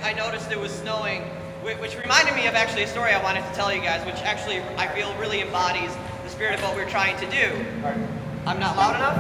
I noticed it was snowing, which reminded me of actually a story I wanted to tell you guys, which actually I feel really embodies the spirit of what we're trying to do. I'm not loud enough?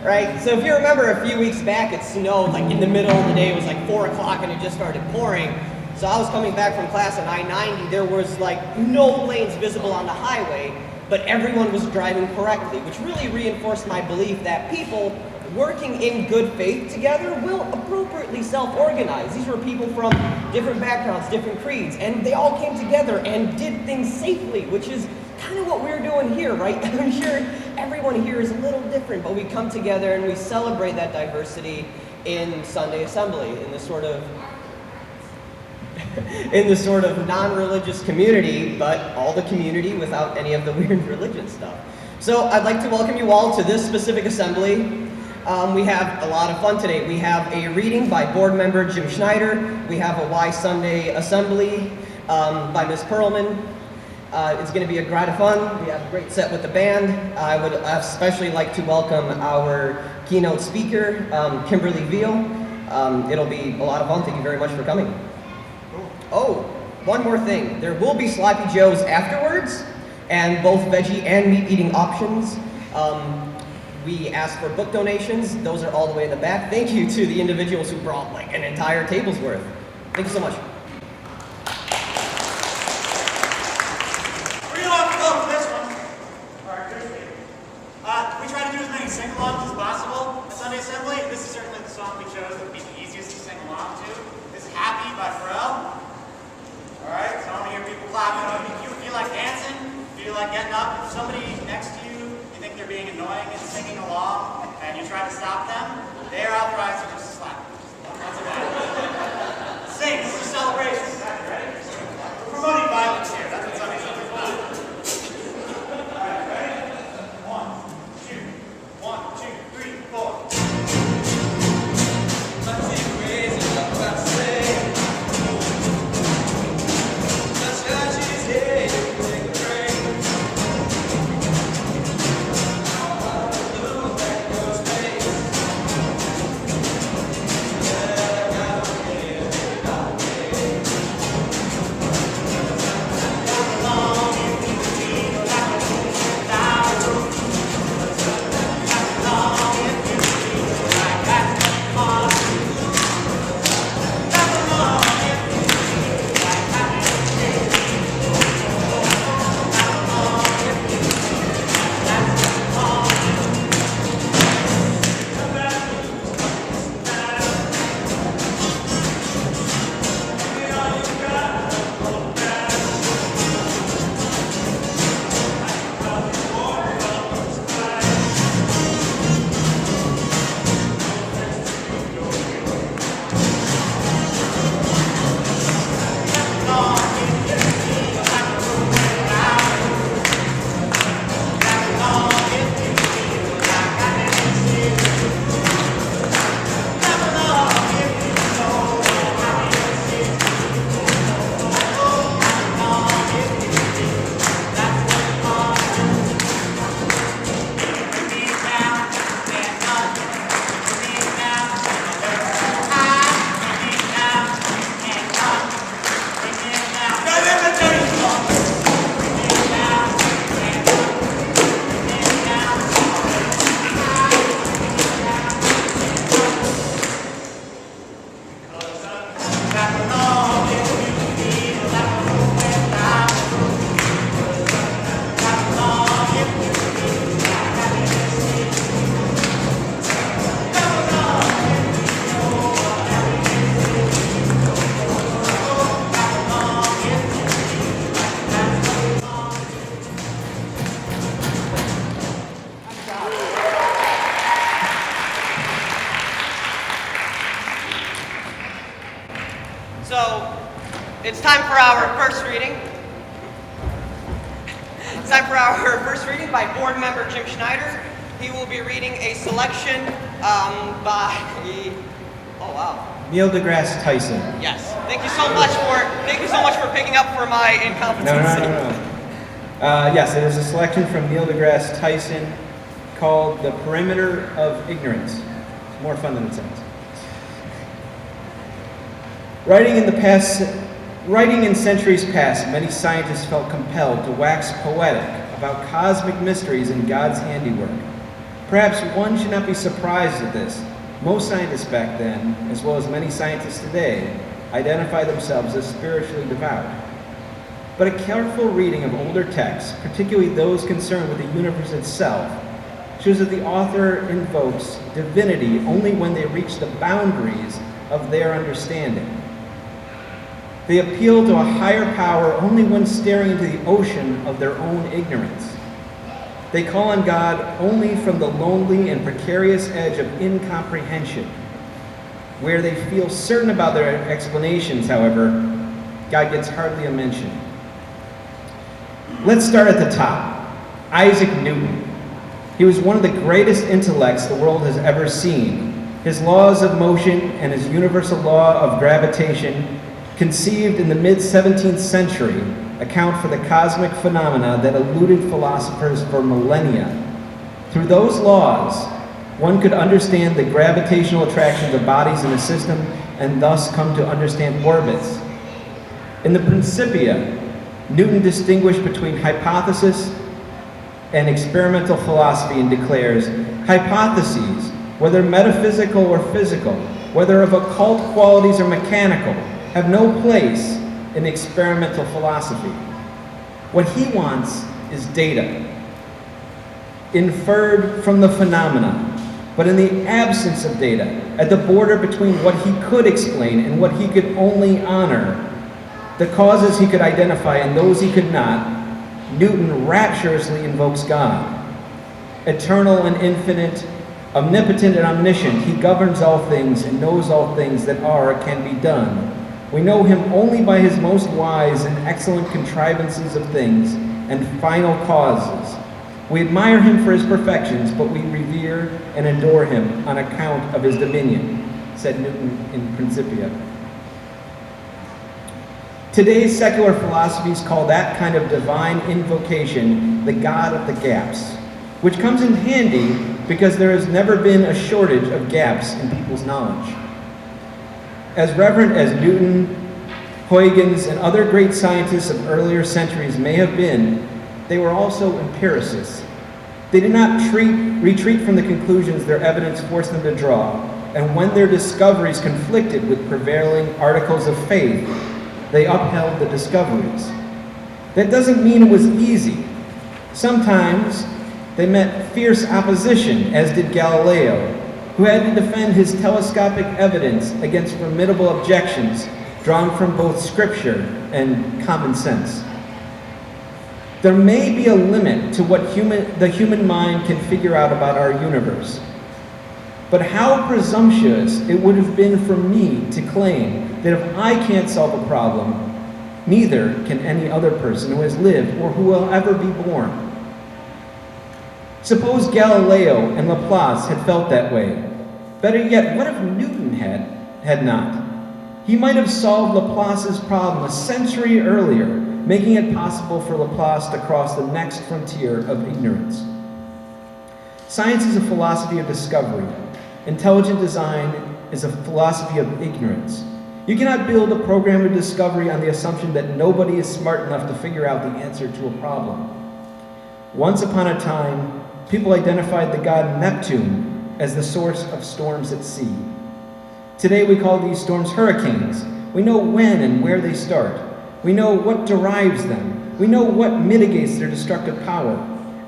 Right, so if you remember a few weeks back, it snowed like in the middle of the day. It was like 4 o'clock and it just started pouring. So I was coming back from class on I-90. There was like no lanes visible on the highway. but everyone was driving correctly, which really reinforced my belief that people working in good faith together will appropriately self-organize. These were people from different backgrounds, different creeds, and they all came together and did things safely, which is kind of what we're doing here, right? I'm sure everyone here is a little different, but we come together and we celebrate that diversity in Sunday Assembly, in this sort of non-religious community, but all the community without any of the weird religion stuff. So I'd like to welcome you all to this specific assembly. We have a lot of fun today. We have a reading by board member Jim Schneider. We have a Why Sunday Assembly by Ms. Perlman. It's going to be a great fun. We have a great set with the band. I would especially like to welcome our keynote speaker, Kimberly Veal. It'll be a lot of fun. Thank you very much for coming. Oh, one more thing. There will be Sloppy Joes afterwards, and both veggie and meat eating options. We asked for book donations. Those are all the way in the back. Thank you to the individuals who brought like an entire table's worth. Thank you so much. We don't have to go for this one. All right, quickly. We try to do as many sing-alongs as possible at Sunday Assembly. This is certainly the song we chose that would be the easiest to sing along to. This is Happy by Pharrell. All right, so I want to hear people clapping. If you feel like dancing, feel like getting up, if somebody next to you think they're being annoying and singing along, and you try to stop them, they are authorized to just slap. That's about it. Sing, it's a celebration. Ready? We're promoting violence here. That's what Sunday Assembly is about. All right, ready? 1, 2, 1, 2, 3, 4. Let's see crazy what I say. Let's touch his head, take a break. So, it's time for our first reading. It's time for our first reading by board member Jim Schneider. He will be reading a selection by, oh wow. Neil deGrasse Tyson. Yes. Thank you so much for picking up for my incompetency. No. Yes, it is a selection from Neil deGrasse Tyson called The Perimeter of Ignorance. It's more fun than it sounds. Writing in centuries past, many scientists felt compelled to wax poetic about cosmic mysteries in God's handiwork. Perhaps one should not be surprised at this. Most scientists back then, as well as many scientists today, identify themselves as spiritually devout. But a careful reading of older texts, particularly those concerned with the universe itself, shows that the author invokes divinity only when they reach the boundaries of their understanding. They appeal to a higher power only when staring into the ocean of their own ignorance. They call on God only from the lonely and precarious edge of incomprehension. Where they feel certain about their explanations, however, God gets hardly a mention. Let's start at the top. Isaac Newton. He was one of the greatest intellects the world has ever seen. His laws of motion and his universal law of gravitation, conceived in the mid-17th century, account for the cosmic phenomena that eluded philosophers for millennia. Through those laws, one could understand the gravitational attractions of bodies in a system and thus come to understand orbits. In the Principia, Newton distinguished between hypothesis and experimental philosophy and declares, hypotheses, whether metaphysical or physical, whether of occult qualities or mechanical, have no place in experimental philosophy. What he wants is data, inferred from the phenomena, but in the absence of data, at the border between what he could explain and what he could only honor, the causes he could identify and those he could not, Newton rapturously invokes God. Eternal and infinite, omnipotent and omniscient, he governs all things and knows all things that are or can be done. We know him only by his most wise and excellent contrivances of things and final causes. We admire him for his perfections, but we revere and adore him on account of his dominion, said Newton in Principia. Today's secular philosophies call that kind of divine invocation the God of the gaps, which comes in handy because there has never been a shortage of gaps in people's knowledge. As reverent as Newton, Huygens, and other great scientists of earlier centuries may have been, they were also empiricists. They did not retreat from the conclusions their evidence forced them to draw, and when their discoveries conflicted with prevailing articles of faith, they upheld the discoveries. That doesn't mean it was easy. Sometimes they met fierce opposition, as did Galileo, who had to defend his telescopic evidence against formidable objections drawn from both scripture and common sense. There may be a limit to what the human mind can figure out about our universe. But how presumptuous it would have been for me to claim that if I can't solve a problem, neither can any other person who has lived or who will ever be born. Suppose Galileo and Laplace had felt that way. Better yet, what if Newton had not? He might have solved Laplace's problem a century earlier, making it possible for Laplace to cross the next frontier of ignorance. Science is a philosophy of discovery. Intelligent design is a philosophy of ignorance. You cannot build a program of discovery on the assumption that nobody is smart enough to figure out the answer to a problem. Once upon a time, people identified the god Neptune as the source of storms at sea. Today we call these storms hurricanes. We know when and where they start. We know what derives them. We know what mitigates their destructive power.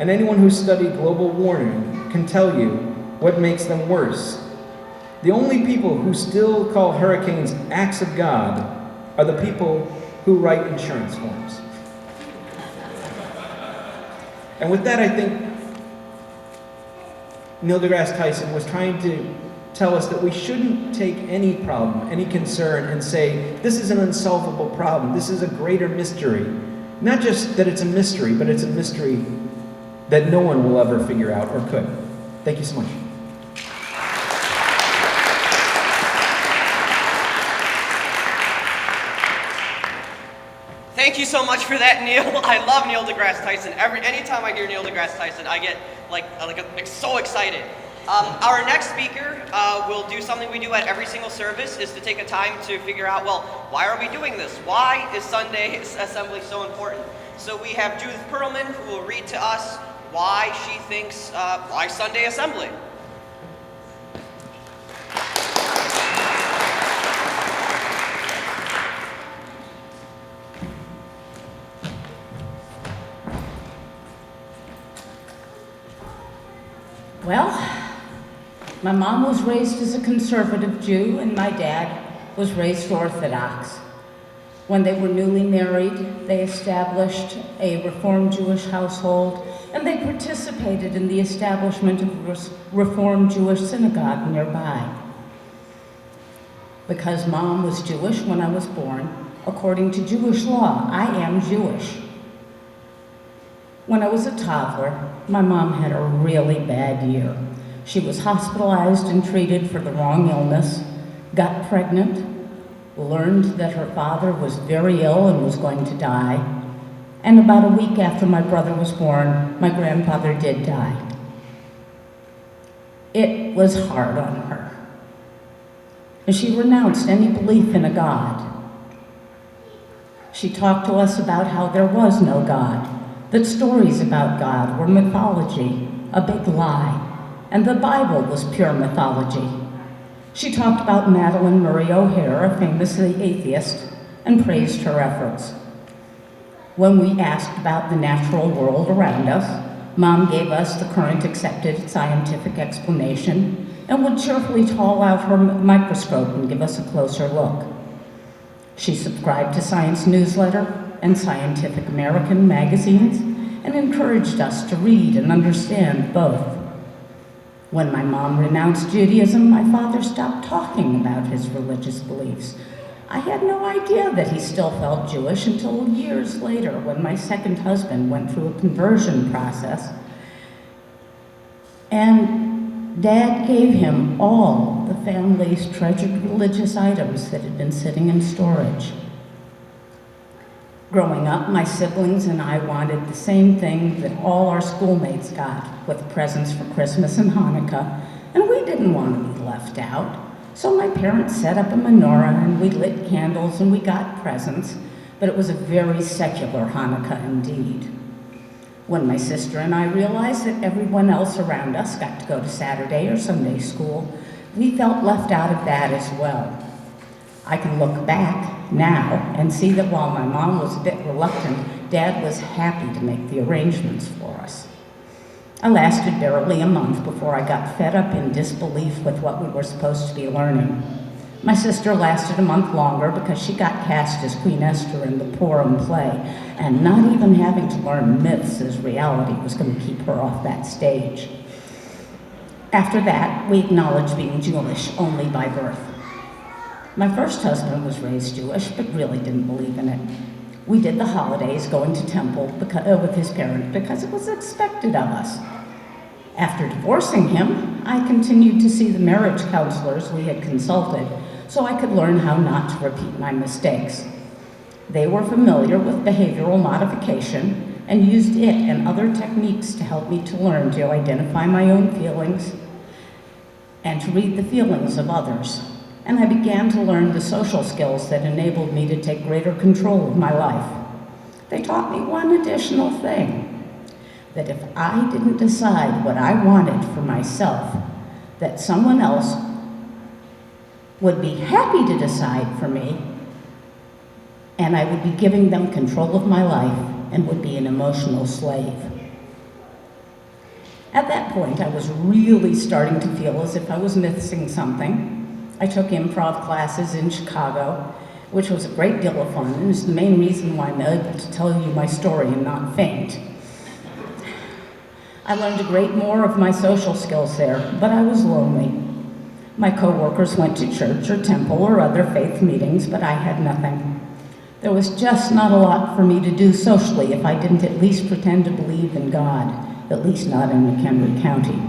And anyone who's studied global warming can tell you what makes them worse. The only people who still call hurricanes acts of God are the people who write insurance forms. And with that, I think Neil deGrasse Tyson was trying to tell us that we shouldn't take any problem, any concern, and say, this is an unsolvable problem, this is a greater mystery. Not just that it's a mystery, but it's a mystery that no one will ever figure out or could. Thank you so much. Thank you so much for that, Neil. I love Neil deGrasse Tyson. Anytime I hear Neil deGrasse Tyson, I get so excited. Our next speaker will do something we do at every single service, is to take a time to figure out, well, why are we doing this? Why is Sunday assembly so important? So we have Judith Perlman, who will read to us why she thinks, why Sunday assembly. Well, my mom was raised as a conservative Jew, and my dad was raised Orthodox. When they were newly married, they established a Reformed Jewish household, and they participated in the establishment of a Reformed Jewish synagogue nearby. Because Mom was Jewish when I was born, according to Jewish law, I am Jewish. When I was a toddler, my mom had a really bad year. She was hospitalized and treated for the wrong illness, got pregnant, learned that her father was very ill and was going to die, and about a week after my brother was born, my grandfather did die. It was hard on her. And she renounced any belief in a God. She talked to us about how there was no God, that stories about God were mythology, a big lie, and the Bible was pure mythology. She talked about Madalyn Murray O'Hair, a famous atheist, and praised her efforts. When we asked about the natural world around us, Mom gave us the current accepted scientific explanation and would cheerfully haul out her microscope and give us a closer look. She subscribed to Science Newsletter and Scientific American magazines and encouraged us to read and understand both. When my mom renounced Judaism, my father stopped talking about his religious beliefs. I had no idea that he still felt Jewish until years later when my second husband went through a conversion process. And Dad gave him all the family's treasured religious items that had been sitting in storage. Growing up, my siblings and I wanted the same thing that all our schoolmates got, with presents for Christmas and Hanukkah, and we didn't want to be left out. So my parents set up a menorah and we lit candles and we got presents, but it was a very secular Hanukkah indeed. When my sister and I realized that everyone else around us got to go to Saturday or Sunday school, we felt left out of that as well. I can look back now and see that while my mom was a bit reluctant, Dad was happy to make the arrangements for us. I lasted barely a month before I got fed up in disbelief with what we were supposed to be learning. My sister lasted a month longer because she got cast as Queen Esther in the Purim play, and not even having to learn myths as reality was going to keep her off that stage. After that, we acknowledged being Jewish only by birth. My first husband was raised Jewish, but really didn't believe in it. We did the holidays going to temple with his parents because it was expected of us. After divorcing him, I continued to see the marriage counselors we had consulted so I could learn how not to repeat my mistakes. They were familiar with behavioral modification and used it and other techniques to help me to learn to identify my own feelings and to read the feelings of others. And I began to learn the social skills that enabled me to take greater control of my life. They taught me one additional thing, that if I didn't decide what I wanted for myself, that someone else would be happy to decide for me, and I would be giving them control of my life and would be an emotional slave. At that point, I was really starting to feel as if I was missing something. I took improv classes in Chicago, which was a great deal of fun, and is the main reason why I'm able to tell you my story and not faint. I learned a great more of my social skills there, but I was lonely. My coworkers went to church or temple or other faith meetings, but I had nothing. There was just not a lot for me to do socially if I didn't at least pretend to believe in God, at least not in McHenry County.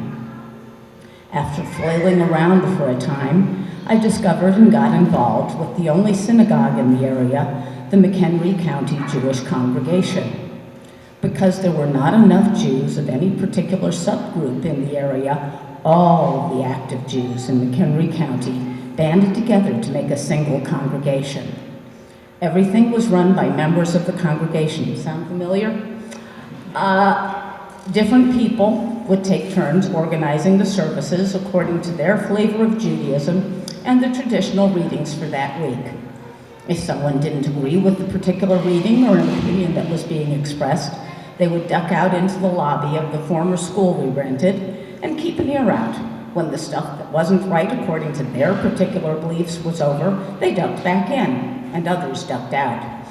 After flailing around for a time, I discovered and got involved with the only synagogue in the area, the McHenry County Jewish Congregation. Because there were not enough Jews of any particular subgroup in the area, all of the active Jews in McHenry County banded together to make a single congregation. Everything was run by members of the congregation. Sound familiar? Different people would take turns organizing the services according to their flavor of Judaism and the traditional readings for that week. If someone didn't agree with the particular reading or an opinion that was being expressed, they would duck out into the lobby of the former school we rented and keep an ear out. When the stuff that wasn't right according to their particular beliefs was over, they ducked back in, and others ducked out.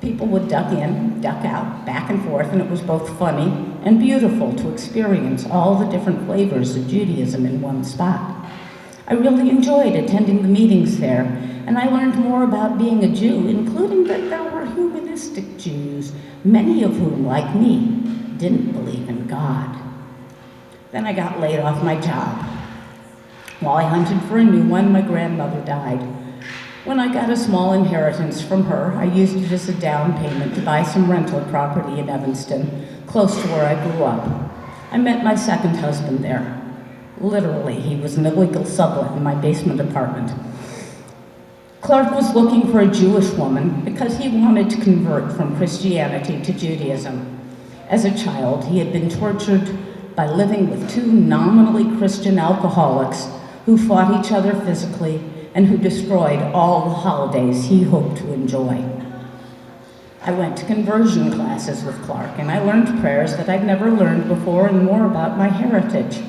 People would duck in, duck out, back and forth, and it was both funny and beautiful to experience all the different flavors of Judaism in one spot. I really enjoyed attending the meetings there, and I learned more about being a Jew, including that there were humanistic Jews, many of whom, like me, didn't believe in God. Then I got laid off my job. While I hunted for a new one, my grandmother died. When I got a small inheritance from her, I used it as a down payment to buy some rental property in Evanston, close to where I grew up. I met my second husband there. Literally, he was an illegal sublet in my basement apartment. Clark was looking for a Jewish woman because he wanted to convert from Christianity to Judaism. As a child, he had been tortured by living with two nominally Christian alcoholics who fought each other physically and who destroyed all the holidays he hoped to enjoy. I went to conversion classes with Clark, and I learned prayers that I'd never learned before and more about my heritage.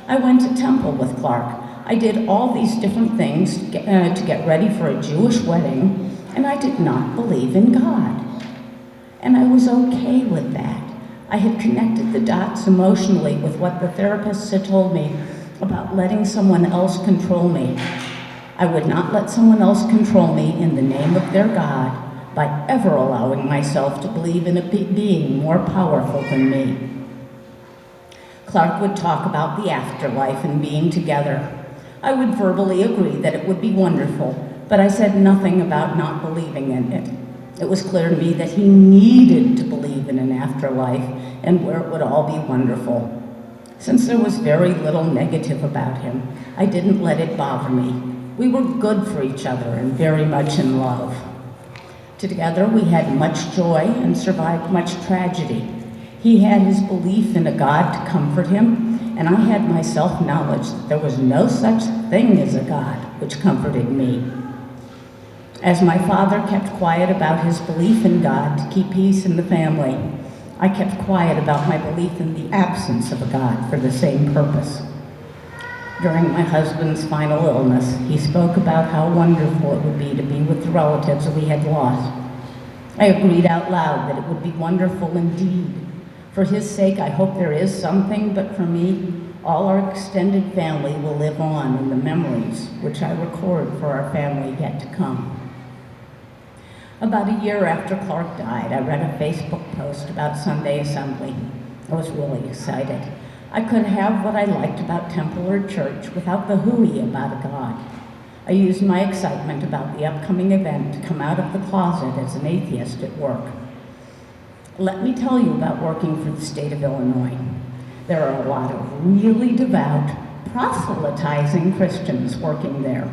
I went to temple with Clark. I did all these different things to get ready for a Jewish wedding, and I did not believe in God. And I was okay with that. I had connected the dots emotionally with what the therapists had told me about letting someone else control me. I would not let someone else control me in the name of their God by ever allowing myself to believe in a being more powerful than me. Clark would talk about the afterlife and being together. I would verbally agree that it would be wonderful, but I said nothing about not believing in it. It was clear to me that he needed to believe in an afterlife and where it would all be wonderful. Since there was very little negative about him, I didn't let it bother me. We were good for each other and very much in love. Together we had much joy and survived much tragedy. He had his belief in a God to comfort him, and I had my self-knowledge that there was no such thing as a God which comforted me. As my father kept quiet about his belief in God to keep peace in the family, I kept quiet about my belief in the absence of a God for the same purpose. During my husband's final illness, he spoke about how wonderful it would be to be with the relatives we had lost. I agreed out loud that it would be wonderful indeed. For his sake, I hope there is something, but for me, all our extended family will live on in the memories which I record for our family yet to come. About a year after Clark died, I read a Facebook post about Sunday Assembly. I was really excited. I could have what I liked about temple or church without the hooey about a God. I used my excitement about the upcoming event to come out of the closet as an atheist at work. Let me tell you about working for the state of Illinois. There are a lot of really devout, proselytizing Christians working there.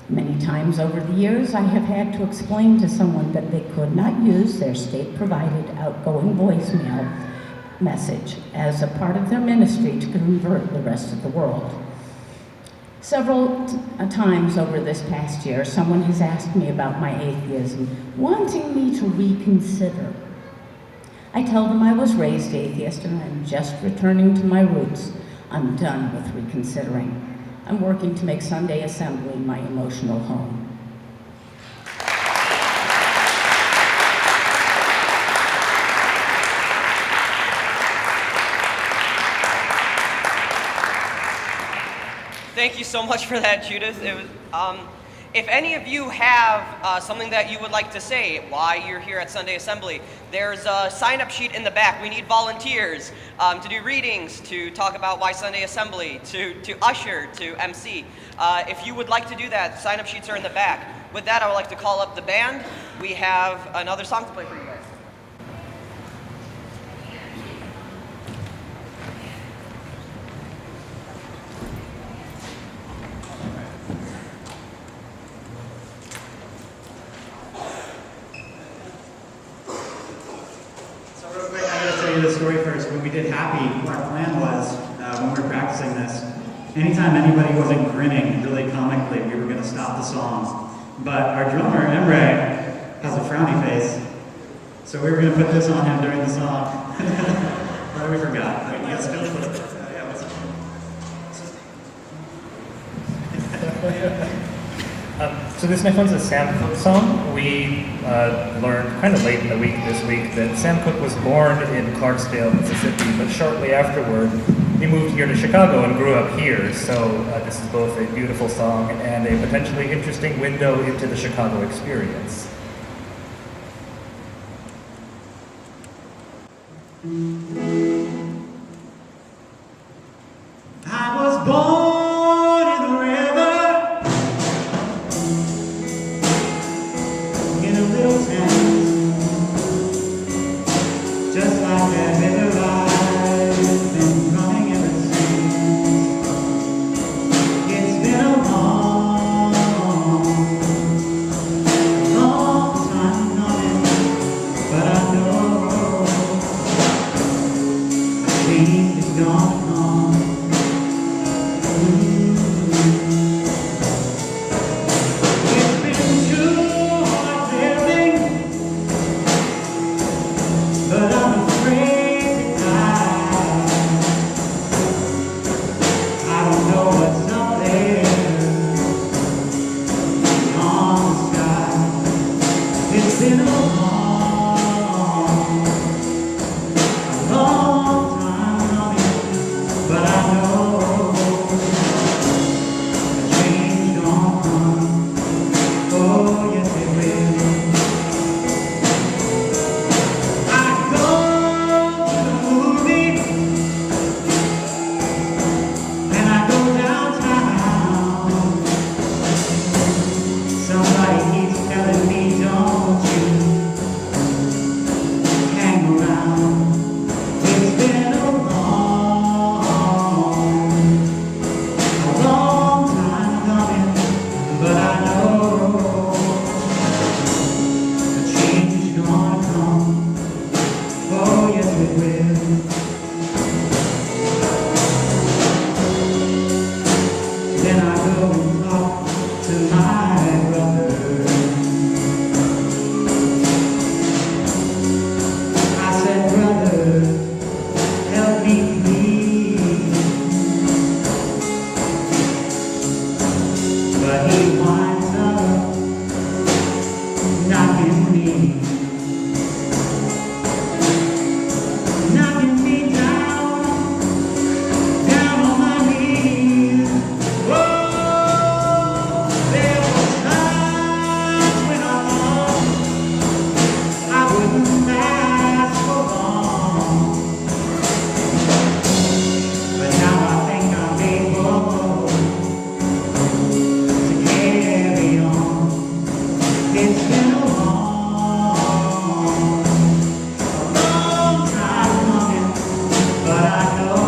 Many times over the years, I have had to explain to someone that they could not use their state-provided outgoing voicemail message as a part of their ministry to convert the rest of the world. Several times over this past year, someone has asked me about my atheism, wanting me to reconsider. I tell them I was raised atheist and I'm just returning to my roots. I'm done with reconsidering. I'm working to make Sunday Assembly my emotional home. Thank you so much for that, Judith. It was, if any of you have something that you would like to say why you're here at Sunday Assembly, there's a sign-up sheet in the back. We need volunteers to do readings, to talk about why Sunday Assembly, to usher, to Emcee. If you would like to do that, sign-up sheets are in the back. With that, I would like to call up the band. We have another song to play for you guys. The story first. When we did Happy, our plan was, when we were practicing this, anytime anybody wasn't grinning really comically, we were going to stop the song. But our drummer, Emcee, has a frowny face, so we were going to put this on him during the song. But we forgot. Let's go for it. So this next one's a Sam Cooke song. We learned kind of late in the week this week that Sam Cooke was born in Clarksdale, Mississippi, but shortly afterward he moved here to Chicago and grew up here. So this is both a beautiful song and a potentially interesting window into the Chicago experience. I was born in the river, in a little town, just like that river I've been running ever since. It's been a long, long time coming, but I know a change is gonna come. It's been too hard living, but I'm afraid to die. I don't know what's up there on the sky. It's been a long time coming, but I know a change gonna come. Oh yes it will. I go to the movie and I go downtown. Somebody keeps telling me, don't you hang around. It's been a long time coming, but I know a change is gonna come. Oh yes it will. Then I go and talk to my brother. I said, brother, help me please. But he winds up knocking me down, down on my knees. Oh, there was times when I thought I wouldn't last for long, but now I think I'm able to carry on. It's been a long time coming, but I know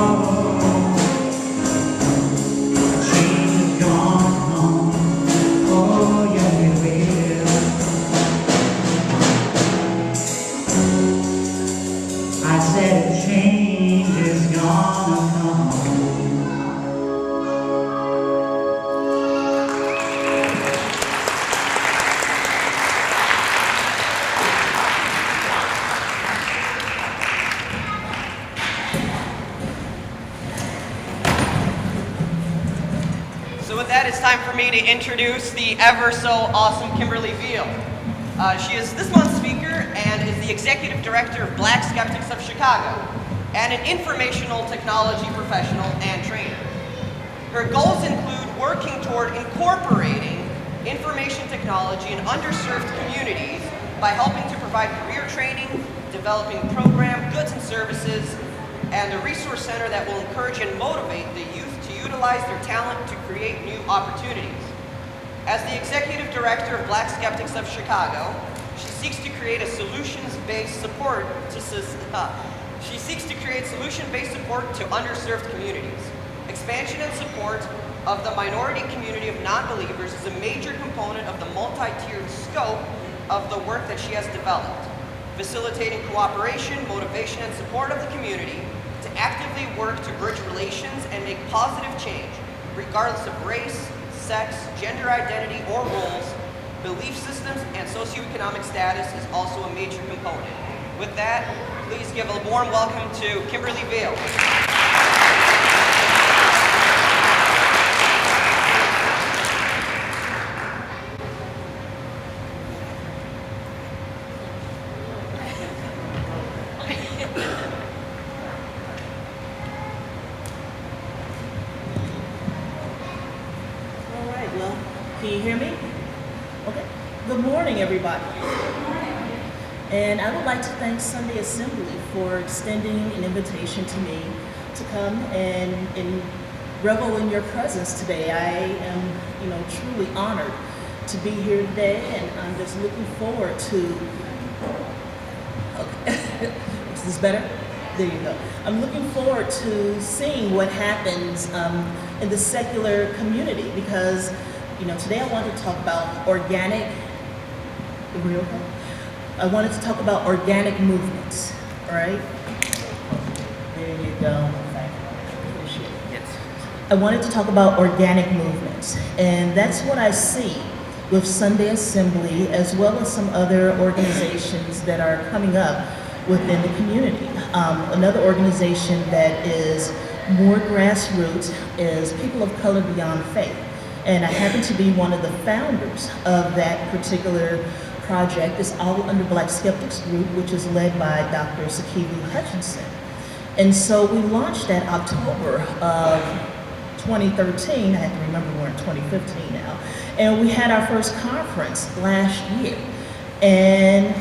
a change is gonna come. Oh yeah it will. I said a change is gonna come. So with that, it's time for me to introduce the ever so awesome Kimberly Veal. She is this month's speaker and is the executive director of Black Skeptics of Chicago and an informational technology professional and trainer. Her goals include working toward incorporating information technology in underserved communities by helping to provide career training, developing program, goods and services, and a resource center that will encourage and motivate the youth to utilize their talent to create new opportunities. As the executive director of Black Skeptics of Chicago, she seeks to create solution-based support to underserved communities. Expansion and support of the minority community of non-believers is a major component of the multi-tiered scope of the work that she has developed, facilitating cooperation, motivation, and support of the community to actively work to bridge relations and make positive change, regardless of race, sex, gender identity, or roles. Belief systems and socioeconomic status is also a major component. With that, please give a warm welcome to Kimberly Veal. Well, can you hear me? Okay. Good morning, everybody. And I would like to thank Sunday Assembly for extending an invitation to me to come and revel in your presence today. I am, truly honored to be here today, and I'm just looking forward to. Okay, is this better? There you go. I'm looking forward to seeing what happens in the secular community because, today I wanted to talk about organic. I wanted to talk about organic movements. All right. There you go. I wanted to talk about organic movements, and that's what I see with Sunday Assembly, as well as some other organizations that are coming up within the community. Another organization that is more grassroots is People of Color Beyond Faith, and I happen to be one of the founders of that particular project. It's all under Black Skeptics group, which is led by Dr. Segundo Hutchinson. And so we launched that October of 2013, I have to remember we're in 2015 now, and we had our first conference last year, and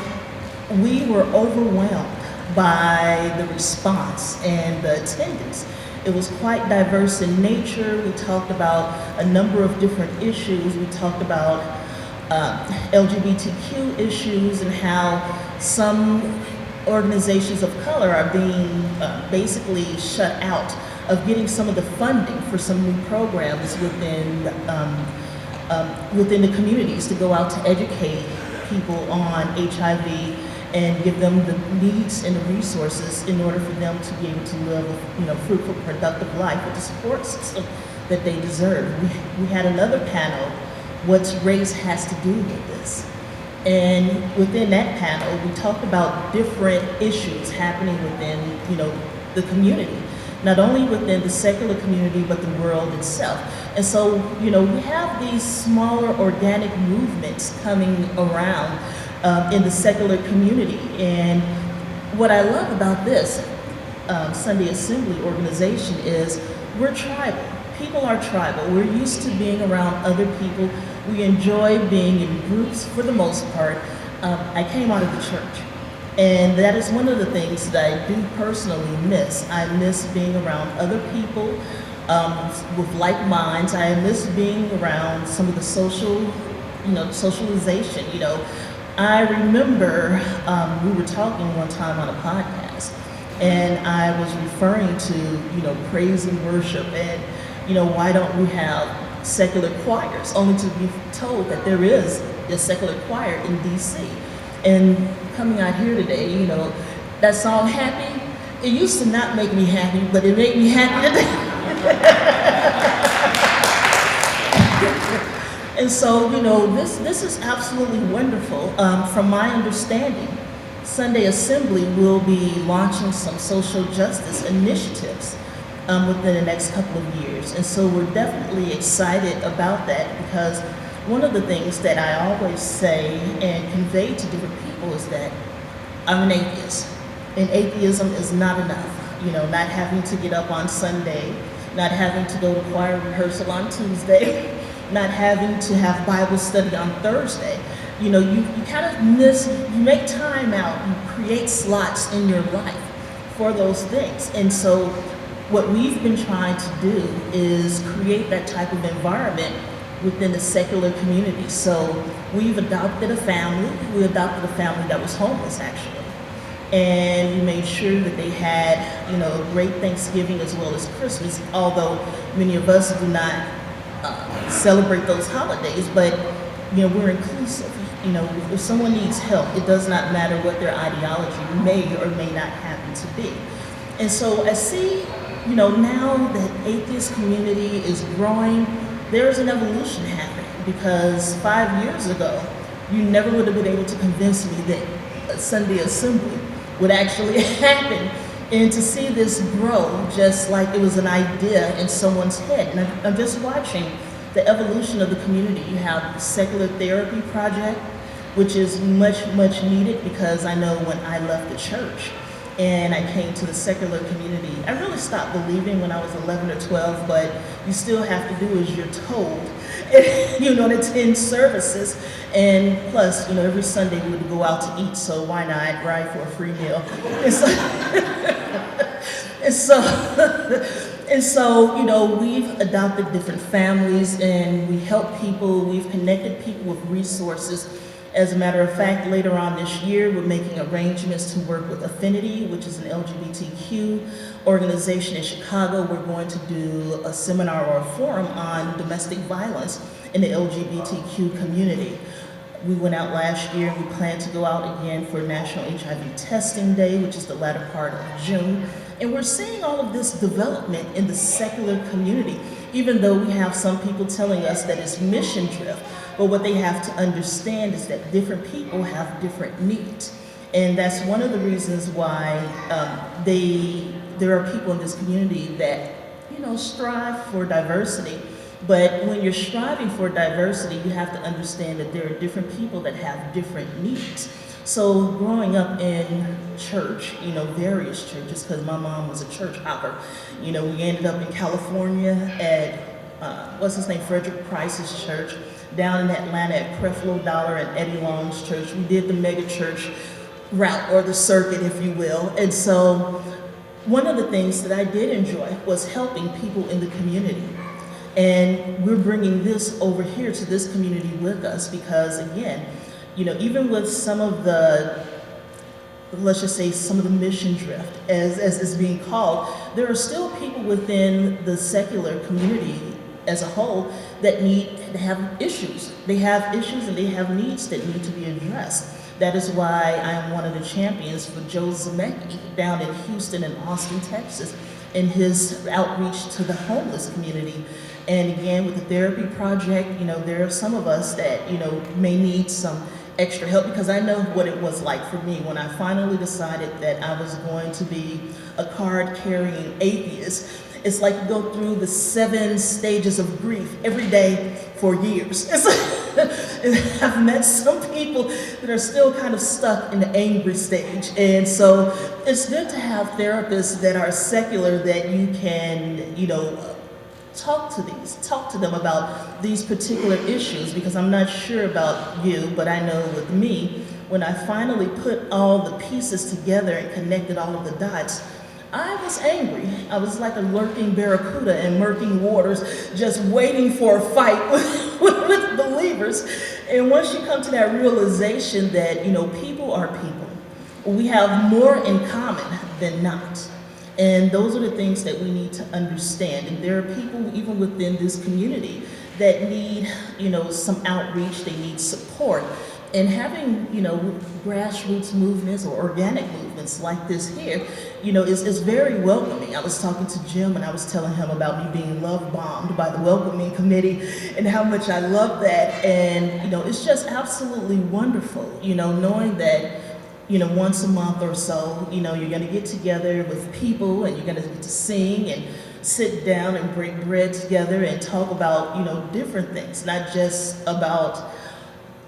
we were overwhelmed by the response and the attendance. It was quite diverse in nature. We talked about a number of different issues. We talked about LGBTQ issues and how some organizations of color are being basically shut out of getting some of the funding for some new programs within the communities to go out to educate people on HIV and give them the needs and the resources in order for them to be able to live a fruitful, productive life with the support system that they deserve. We had another panel, What Race Has to Do with This. And within that panel, we talked about different issues happening within, the community. Not only within the secular community, but the world itself. And so, we have these smaller organic movements coming around in the secular community. And what I love about this Sunday Assembly organization is we're tribal. People are tribal. We're used to being around other people. We enjoy being in groups for the most part. I came out of the church. And that is one of the things that I do personally miss. I miss being around other people with like minds. I miss being around some of the socialization. I remember we were talking one time on a podcast, and I was referring to, praise and worship, and, why don't we have secular choirs, only to be told that there is a secular choir in DC. And coming out here today, that song Happy, it used to not make me happy, but it made me happy today. And so, this is absolutely wonderful. From my understanding, Sunday Assembly will be launching some social justice initiatives within the next couple of years. And so we're definitely excited about that because one of the things that I always say and convey to different people is that I'm an atheist, and atheism is not enough. Not having to get up on Sunday, not having to go to choir rehearsal on Tuesday, not having to have Bible study on Thursday. You kind of you make time out, you create slots in your life for those things. And so what we've been trying to do is create that type of environment within the secular community. So we've adopted a family. We adopted a family that was homeless, actually. And we made sure that they had, a great Thanksgiving as well as Christmas, although many of us do not celebrate those holidays, but, we're inclusive. If someone needs help, it does not matter what their ideology may or may not happen to be. And so I see, now that atheist community is growing, there's an evolution happening because 5 years ago, you never would have been able to convince me that a Sunday Assembly would actually happen, and to see this grow just like it was an idea in someone's head. And I'm just watching the evolution of the community. You have the Secular Therapy Project, which is much, much needed because I know when I left the church, and I came to the secular community. I really stopped believing when I was 11 or 12, but you still have to do as you're told, you know, to attend services. And plus, you know, every Sunday we would go out to eat, so why not ride for a free meal? And so, you know, we've adopted different families and we help people, we've connected people with resources. As a matter of fact, later on this year, we're making arrangements to work with Affinity, which is an LGBTQ organization in Chicago. We're going to do a seminar or a forum on domestic violence in the LGBTQ community. We went out last year and we plan to go out again for National HIV Testing Day, which is the latter part of June. And we're seeing all of this development in the secular community, even though we have some people telling us that it's mission drift. But what they have to understand is that different people have different needs. And that's one of the reasons why there are people in this community that, you know, strive for diversity. But when you're striving for diversity, you have to understand that there are different people that have different needs. So growing up in church, you know, various churches, because my mom was a church hopper. You know, we ended up in California at, Frederick Price's church, down in Atlanta at Creflo Dollar and Eddie Long's church. We did the mega church route, or the circuit, if you will. And so one of the things that I did enjoy was helping people in the community. And we're bringing this over here to this community with us because, again, you know, even with some of the, let's just say some of the mission drift, as is being called, there are still people within the secular community as a whole that have issues. They have issues and they have needs that need to be addressed. That is why I am one of the champions for Joe Zemecki down in Houston and Austin, Texas, in his outreach to the homeless community. And again, with the therapy project, you know, there are some of us that, you know, may need some extra help, because I know what it was like for me when I finally decided that I was going to be a card-carrying atheist. It's like you go through the 7 stages of grief every day for years. And I've met some people that are still kind of stuck in the angry stage. And so it's good to have therapists that are secular that you can, you know, talk to them about these particular issues, because I'm not sure about you, but I know with me, when I finally put all the pieces together and connected all of the dots, I was angry. I was like a lurking barracuda in murky waters, just waiting for a fight with believers. And once you come to that realization that, you know, people are people, we have more in common than not. And those are the things that we need to understand. And there are people even within this community that need, you know, some outreach, they need support. And having, you know, grassroots movements or organic movements like this here, you know, is very welcoming. I was talking to Jim and I was telling him about me being love bombed by the welcoming committee and how much I love that. And, you know, it's just absolutely wonderful, you know, knowing that, you know, once a month or so, you know, you're gonna get together with people and you're gonna get to sing and sit down and break bread together and talk about, you know, different things, not just about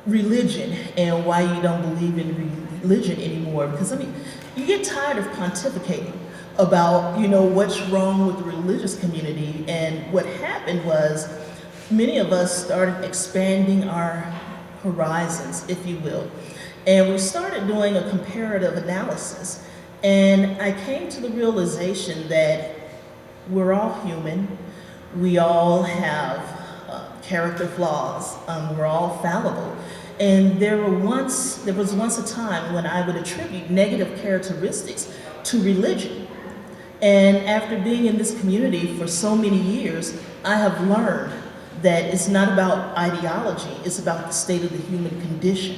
religion and why you don't believe in religion anymore. Because, I mean, you get tired of pontificating about, you know, what's wrong with the religious community. And what happened was many of us started expanding our horizons, if you will. And we started doing a comparative analysis. And I came to the realization that we're all human. We all have character flaws. We're all fallible. And there was once a time when I would attribute negative characteristics to religion. And after being in this community for so many years, I have learned that it's not about ideology, it's about the state of the human condition.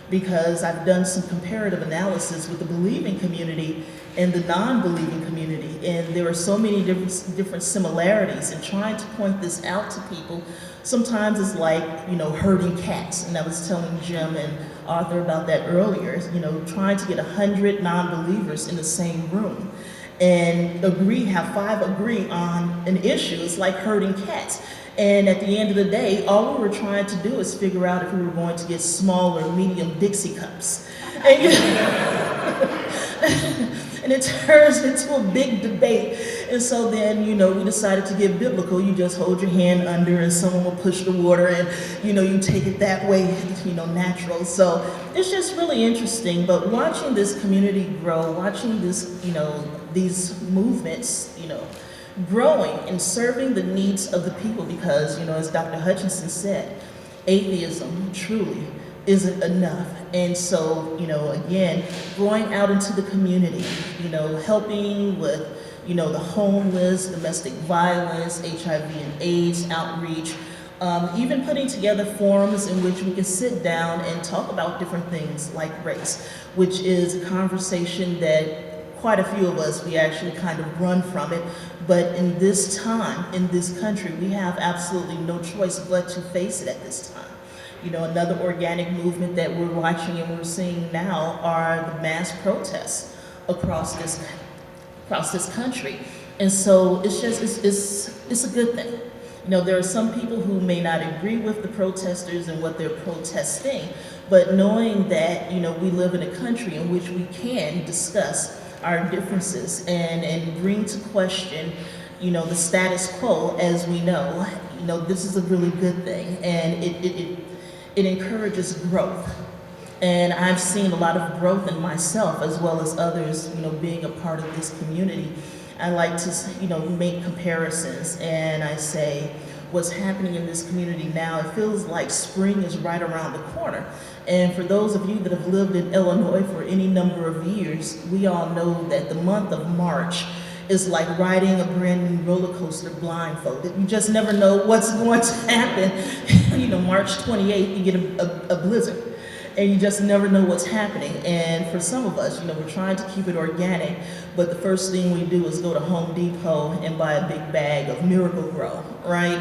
Because I've done some comparative analysis with the believing community and the non-believing community, and there are so many different similarities. And trying to point this out to people, sometimes it's like, you know, herding cats. And I was telling Jim and Arthur about that earlier. You know, trying to get 100 non-believers in the same room and have 5 agree on an issue. It's like herding cats. And at the end of the day, all we were trying to do is figure out if we were going to get small or medium Dixie cups. And and it turns into a big debate. And so then, you know, we decided to get biblical. You just hold your hand under and someone will push the water and, you know, you take it that way, you know, natural. So it's just really interesting. But watching this community grow, watching this, you know, these movements, you know, growing and serving the needs of the people, because, you know, as Dr. Hutchinson said, atheism truly isn't enough. And so, you know, again, going out into the community, you know, helping with, you know, the homeless, domestic violence, HIV and AIDS outreach, even putting together forums in which we can sit down and talk about different things like race, which is a conversation that quite a few of us, we actually kind of run from it. But in this time, in this country, we have absolutely no choice but to face it at this time. You know, another organic movement that we're watching and we're seeing now are the mass protests across this country. And so it's just, it's a good thing. You know, there are some people who may not agree with the protesters and what they're protesting, but knowing that, you know, we live in a country in which we can discuss our differences and bring to question, you know, the status quo as we know, you know, this is a really good thing, and it encourages growth. And I've seen a lot of growth in myself as well as others, you know, being a part of this community. I like to, you know, make comparisons, and I say, what's happening in this community now, it feels like spring is right around the corner. And for those of you that have lived in Illinois for any number of years, we all know that the month of March is like riding a brand new roller coaster blindfolded. You just never know what's going to happen. You know, March 28th, you get a blizzard, and you just never know what's happening. And for some of us, you know, we're trying to keep it organic, but the first thing we do is go to Home Depot and buy a big bag of Miracle-Gro, right?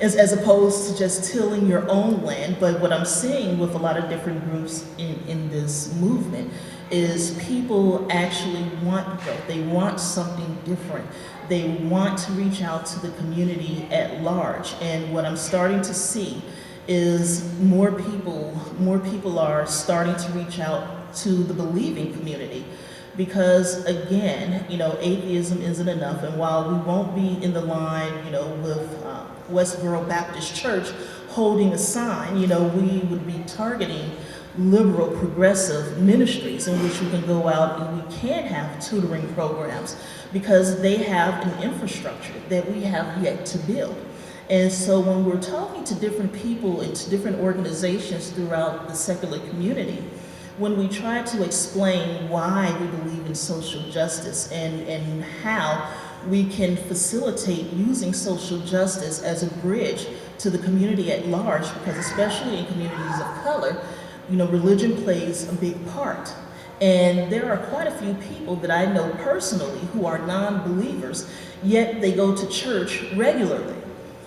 As opposed to just tilling your own land. But what I'm seeing with a lot of different groups in this movement is people actually want growth. They want something different. They want to reach out to the community at large. And what I'm starting to see is more people are starting to reach out to the believing community. Because again, you know, atheism isn't enough. And while we won't be in the line, you know, with Westboro Baptist Church holding a sign, you know, we would be targeting liberal, progressive ministries in which we can go out and we can have tutoring programs, because they have an infrastructure that we have yet to build. And so when we're talking to different people and to different organizations throughout the secular community, when we try to explain why we believe in social justice and how we can facilitate using social justice as a bridge to the community at large, because especially in communities of color, you know, religion plays a big part. And there are quite a few people that I know personally who are non-believers, yet they go to church regularly.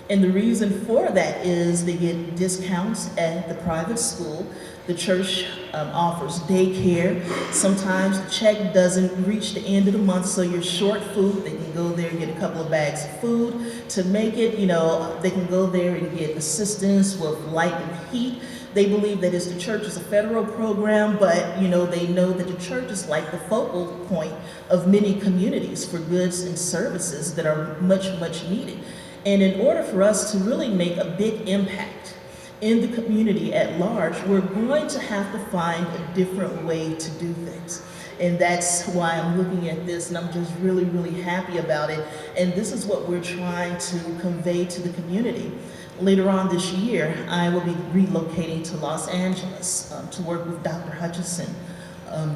And the reason for that is they get discounts at the private school. The church offers daycare. Sometimes the check doesn't reach the end of the month, so you're short food. They can go there and get a couple of bags of food to make it, you know, they can go there and get assistance with light and heat. They believe that the church is a federal program, but, you know, they know that the church is like the focal point of many communities for goods and services that are much, much needed. And in order for us to really make a big impact in the community at large, we're going to have to find a different way to do things. And that's why I'm looking at this, and I'm just really, really happy about it. And this is what we're trying to convey to the community. Later on this year, I will be relocating to Los Angeles to work with Dr. Hutchinson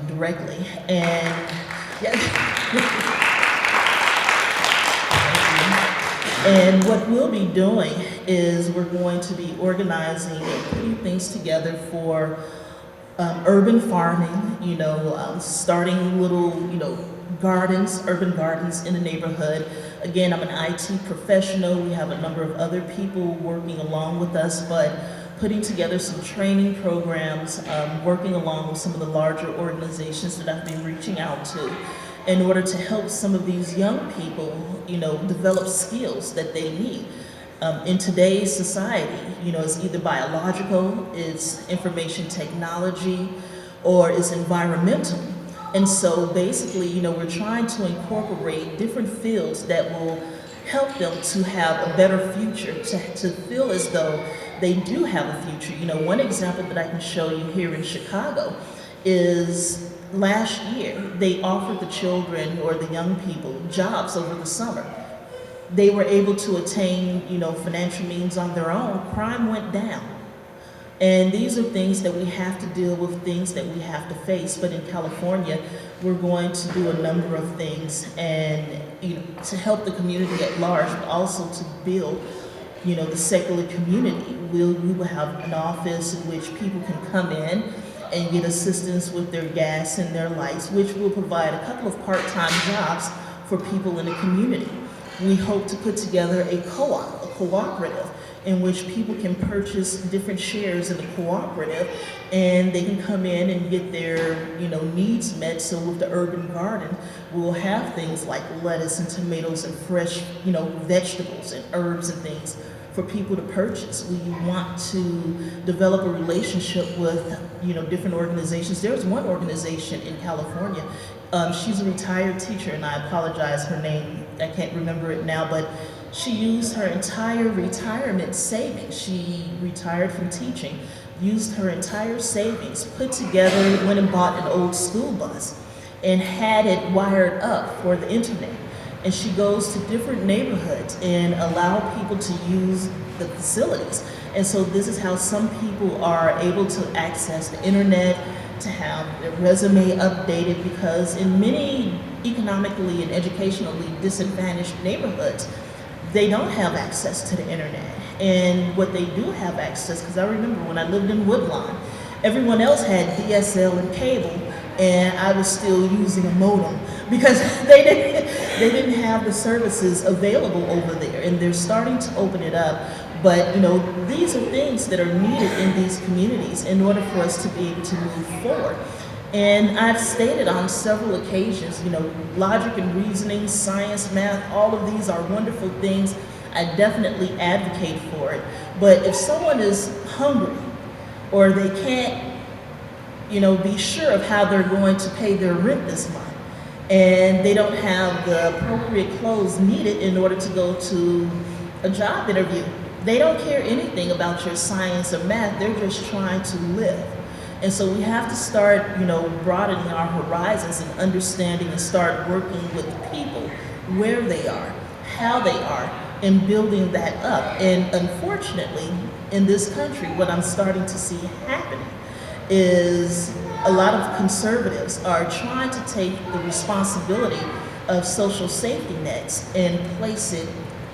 directly. And yeah. And what we'll be doing is we're going to be organizing and putting things together for urban farming, you know, starting little, you know, gardens, urban gardens in the neighborhood. Again, I'm an IT professional. We have a number of other people working along with us, but putting together some training programs, working along with some of the larger organizations that I've been reaching out to, in order to help some of these young people, you know, develop skills that they need. In today's society, you know, it's either biological, it's information technology, or it's environmental. And so basically, we're trying to incorporate different fields that will help them to have a better future, to feel as though they do have a future. One example that I can show you here in Chicago is last year, they offered the children or the young people jobs over the summer. They were able to attain, financial means on their own. Crime went down. And these are things that we have to deal with, things that we have to face. But in California, we're going to do a number of things and, to help the community at large, but also to build, the secular community. We will have an office in which people can come in and get assistance with their gas and their lights, which will provide a couple of part-time jobs for people in the community. We hope to put together a co-op, a cooperative, in which people can purchase different shares in the cooperative, and they can come in and get their, needs met. So with the urban garden, we'll have things like lettuce and tomatoes and fresh, vegetables and herbs and things for people to purchase. We want to develop a relationship with, different organizations. There's one organization in California. She's a retired teacher, and I apologize, her name, I can't remember it now, but she used her entire retirement savings. She retired from teaching, used her entire savings, put together, went and bought an old school bus, and had it wired up for the internet. And she goes to different neighborhoods and allow people to use the facilities. And so this is how some people are able to access the internet, to have their resume updated, because in many economically and educationally disadvantaged neighborhoods, they don't have access to the internet. And what they do have access, because I remember when I lived in Woodlawn, everyone else had DSL and cable, and I was still using a modem because they didn't have the services available over there, and they're starting to open it up. But these are things that are needed in these communities in order for us to be able to move forward. And I've stated on several occasions, logic and reasoning, science, math, all of these are wonderful things. I definitely advocate for it. But if someone is hungry or they can't, be sure of how they're going to pay their rent this month, and they don't have the appropriate clothes needed in order to go to a job interview, they don't care anything about your science or math. They're just trying to live. And so we have to start, broadening our horizons and understanding and start working with people where they are, how they are, and building that up. And unfortunately, in this country, what I'm starting to see happening is a lot of conservatives are trying to take the responsibility of social safety nets and place it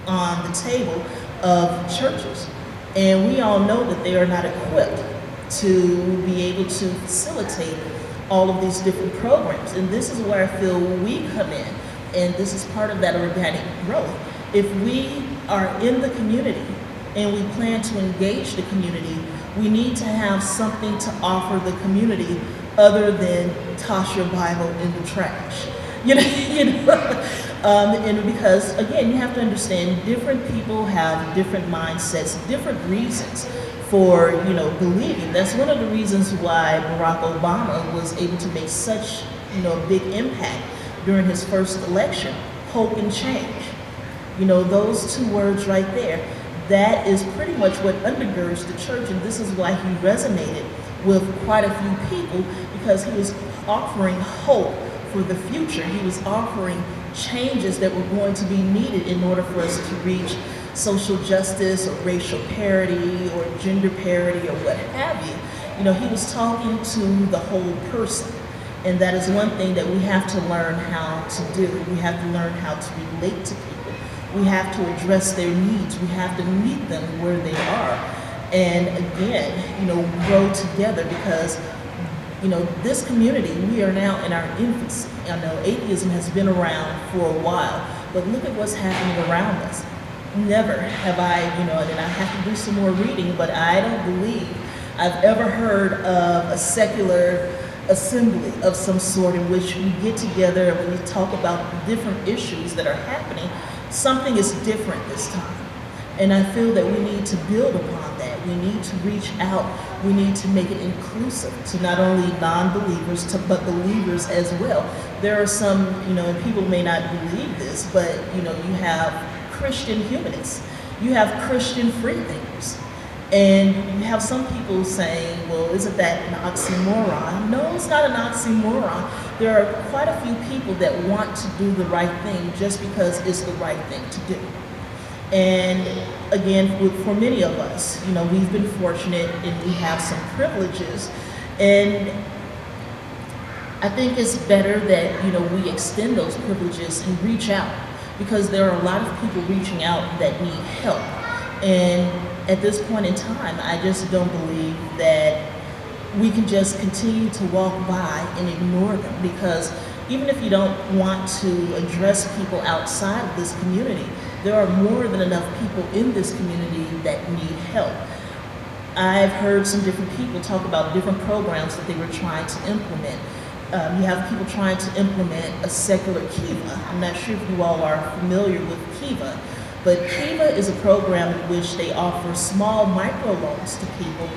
on the table of churches. And we all know that they are not equipped to be able to facilitate all of these different programs. And this is where I feel we come in, and this is part of that organic growth. If we are in the community and we plan to engage the community, we need to have something to offer the community other than toss your Bible in the trash. And because, again, you have to understand, different people have different mindsets, different reasons for, believing. That's one of the reasons why Barack Obama was able to make such, a big impact during his first election, hope and change. Those two words right there, that is pretty much what undergirds the church, and this is why he resonated with quite a few people, because he was offering hope for the future. He was offering changes that were going to be needed in order for us to reach social justice or racial parity or gender parity or what have you. He was talking to the whole person. And that is one thing that we have to learn how to do. We have to learn how to relate to people. We have to address their needs. We have to meet them where they are. And again, grow together, because this community, we are now in our infancy. I know atheism has been around for a while, but look at what's happening around us. Never have I, and I have to do some more reading, but I don't believe I've ever heard of a secular assembly of some sort in which we get together and we talk about different issues that are happening. Something is different this time. And I feel that we need to build upon that. We need to reach out. We need to make it inclusive to not only non-believers, but believers as well. There are some, and people may not believe this, but, you have Christian humanists. You have Christian freethinkers. And you have some people saying, well, isn't that an oxymoron? No, it's not an oxymoron. There are quite a few people that want to do the right thing just because it's the right thing to do. And again, for many of us, we've been fortunate and we have some privileges. And I think it's better that, we extend those privileges and reach out, because there are a lot of people reaching out that need help. And at this point in time, I just don't believe that we can just continue to walk by and ignore them, because even if you don't want to address people outside of this community, there are more than enough people in this community that need help. I've heard some different people talk about different programs that they were trying to implement. You have people trying to implement a secular Kiva. I'm not sure if you all are familiar with Kiva, but Kiva is a program in which they offer small microloans to people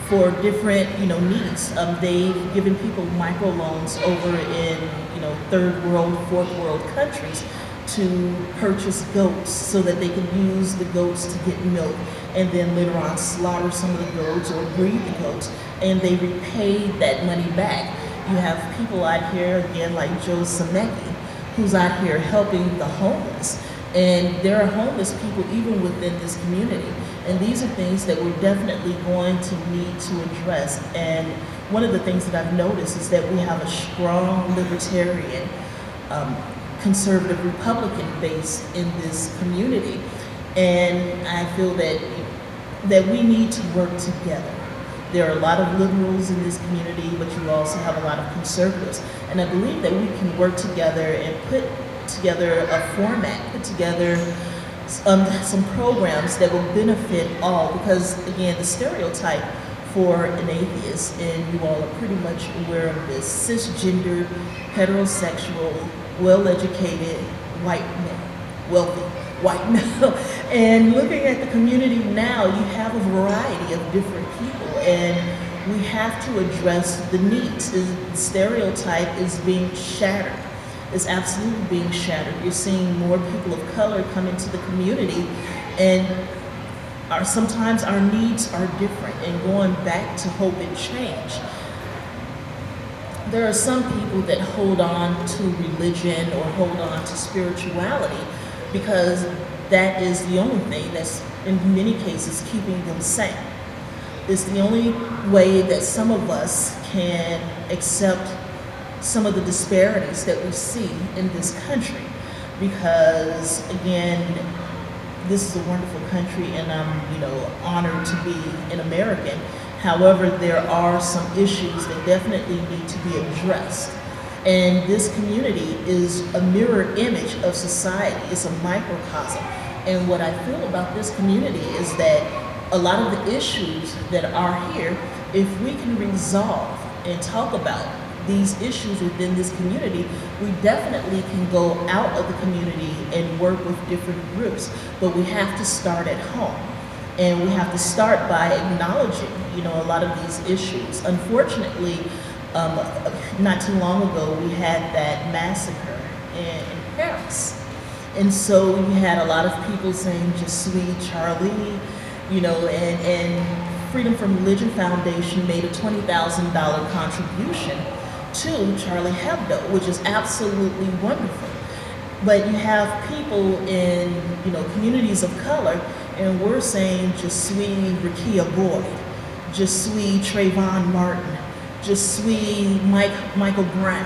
for different, needs. They've given people microloans over in, third world, fourth world countries to purchase goats so that they can use the goats to get milk, and then later on slaughter some of the goats or breed the goats, and they repay that money back. You have people out here, again, like Joe Semecki, who's out here helping the homeless. And there are homeless people even within this community. And these are things that we're definitely going to need to address. And one of the things that I've noticed is that we have a strong libertarian, conservative Republican base in this community. And I feel that we need to work together. There are a lot of liberals in this community, but you also have a lot of conservatives. And I believe that we can work together and put together a format, put together some programs that will benefit all, because again, the stereotype for an atheist, and you all are pretty much aware of this, cisgendered, heterosexual, well-educated, white male, wealthy white male. And looking at the community now, you have a variety of different people, and we have to address the needs. The stereotype is being shattered. Is absolutely being shattered. You're seeing more people of color come into the community, and sometimes our needs are different, and going back to hope and change. There are some people that hold on to religion or hold on to spirituality because that is the only thing that's, in many cases, keeping them sane. It's the only way that some of us can accept some of the disparities that we see in this country, because again, this is a wonderful country, and I'm honored to be an American. However, there are some issues that definitely need to be addressed, and this community is a mirror image of society. It's a microcosm, and what I feel about this community is that a lot of the issues that are here, if we can resolve and talk about these issues within this community, we definitely can go out of the community and work with different groups. But we have to start at home. And we have to start by acknowledging, a lot of these issues. Unfortunately, not too long ago, we had that massacre in Paris. And so we had a lot of people saying, "Je suis Charlie," and Freedom from Religion Foundation made a $20,000 contribution to Charlie Hebdo, which is absolutely wonderful. But you have people in, communities of color, and we're saying, "Je suis Rekia Boyd, je suis Trayvon Martin, je suis Michael Brown."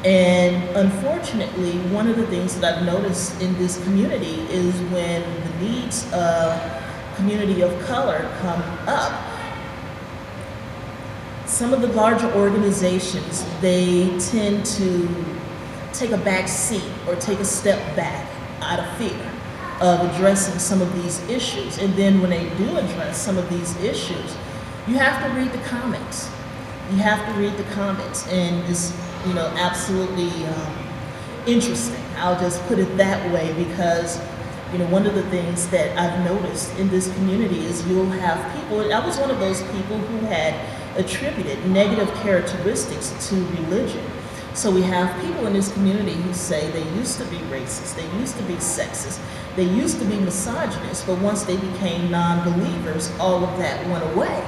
And unfortunately, one of the things that I've noticed in this community is when the needs of community of color come up, some of the larger organizations, they tend to take a back seat or take a step back out of fear of addressing some of these issues. And then when they do address some of these issues, you have to read the comments. You have to read the comments, and it's, absolutely interesting. I'll just put it that way, because, one of the things that I've noticed in this community is you'll have people, and I was one of those people who had attributed negative characteristics to religion. So we have people in this community who say they used to be racist, they used to be sexist, they used to be misogynist, but once they became non-believers, all of that went away.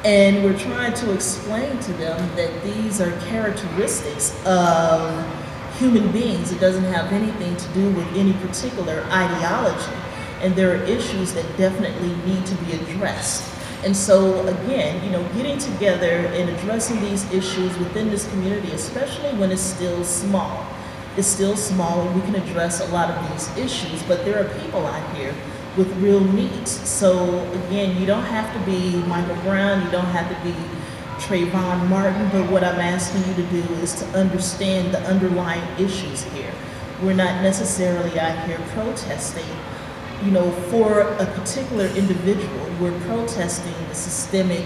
And we're trying to explain to them that these are characteristics of human beings. It doesn't have anything to do with any particular ideology. And there are issues that definitely need to be addressed. And so again, getting together and addressing these issues within this community, especially when it's still small. It's still small and we can address a lot of these issues, but there are people out here with real needs. So again, you don't have to be Michael Brown, you don't have to be Trayvon Martin, but what I'm asking you to do is to understand the underlying issues here. We're not necessarily out here protesting, for a particular individual. We're protesting the systemic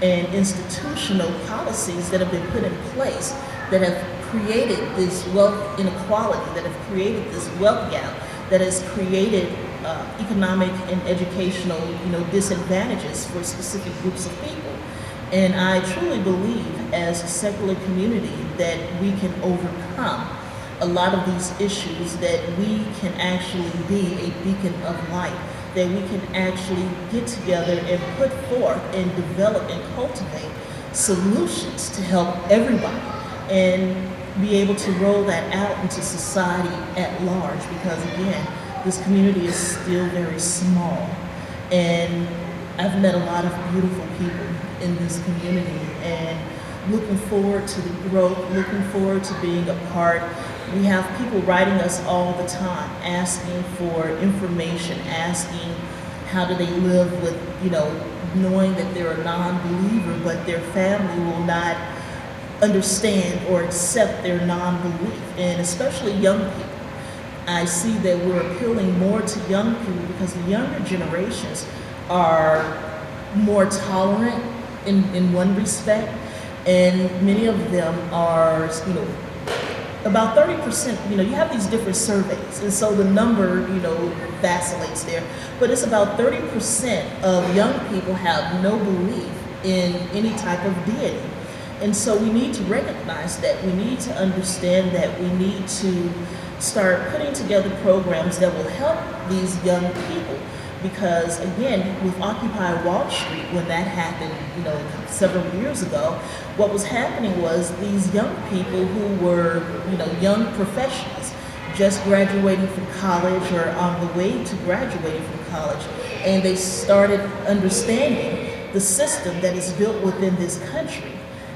and institutional policies that have been put in place that have created this wealth inequality, that have created this wealth gap, that has created economic and educational, disadvantages for specific groups of people. And I truly believe as a secular community that we can overcome a lot of these issues, that we can actually be a beacon of light, that we can actually get together and put forth and develop and cultivate solutions to help everybody and be able to roll that out into society at large, because again, this community is still very small. And I've met a lot of beautiful people in this community and looking forward to the growth, looking forward to being a part. We have people writing us all the time, asking for information, asking how do they live with, knowing that they're a non-believer, but their family will not understand or accept their non-belief, and especially young people. I see that we're appealing more to young people because the younger generations are more tolerant in one respect, and many of them are, about 30%, you have these different surveys, and so the number, vacillates there, but it's about 30% of young people have no belief in any type of deity. And so we need to recognize that, we need to understand that, we need to start putting together programs that will help these young people. Because again, with Occupy Wall Street, when that happened, several years ago, what was happening was these young people who were, young professionals, just graduating from college or on the way to graduating from college, and they started understanding the system that is built within this country,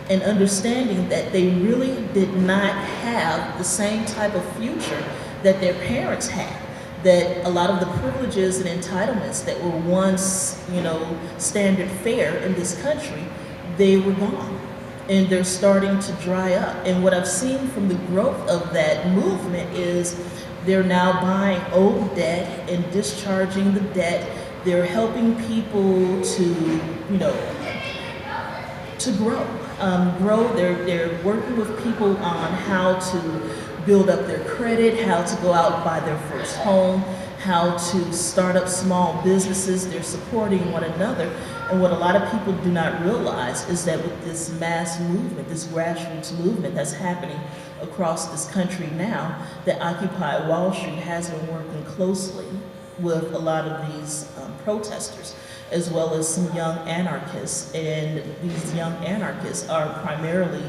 and understanding that they really did not have the same type of future that their parents had. That a lot of the privileges and entitlements that were once, standard fare in this country, they were gone. And they're starting to dry up. And what I've seen from the growth of that movement is they're now buying old debt and discharging the debt. They're helping people to, to grow. They're working with people on how to build up their credit, how to go out and buy their first home, how to start up small businesses. They're supporting one another. And what a lot of people do not realize is that with this mass movement, this grassroots movement that's happening across this country now, that Occupy Wall Street has been working closely with a lot of these protesters, as well as some young anarchists. And these young anarchists are primarily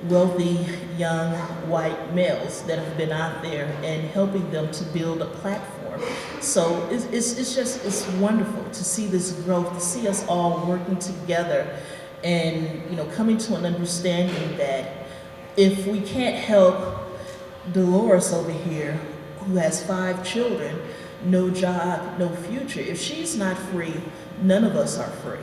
wealthy young white males that have been out there and helping them to build a platform. So it's wonderful to see this growth, to see us all working together and coming to an understanding that if we can't help Dolores over here, who has 5 children, no job, no future, if she's not free, none of us are free.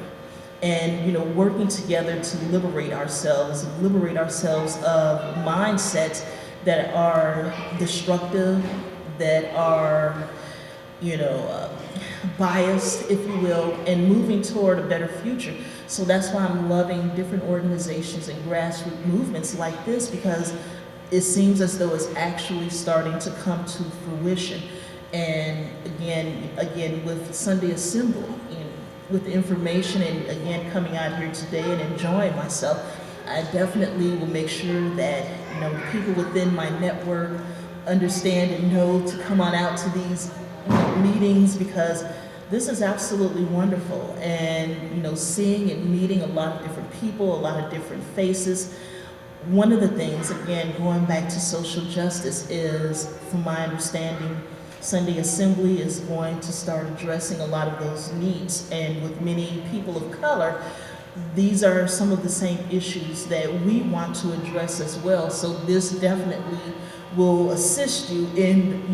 And working together to liberate ourselves of mindsets that are destructive, that are biased, if you will, and moving toward a better future. So that's why I'm loving different organizations and grassroots movements like this, because it seems as though it's actually starting to come to fruition. And again with Sunday Assembly, and with the information, and again coming out here today and enjoying myself, I definitely will make sure that the people within my network understand and know to come on out to these meetings, because this is absolutely wonderful. And seeing and meeting a lot of different people, a lot of different faces. One of the things, again, going back to social justice, is, from my understanding, Sunday Assembly is going to start addressing a lot of those needs. And with many people of color, these are some of the same issues that we want to address as well. So this definitely will assist you in,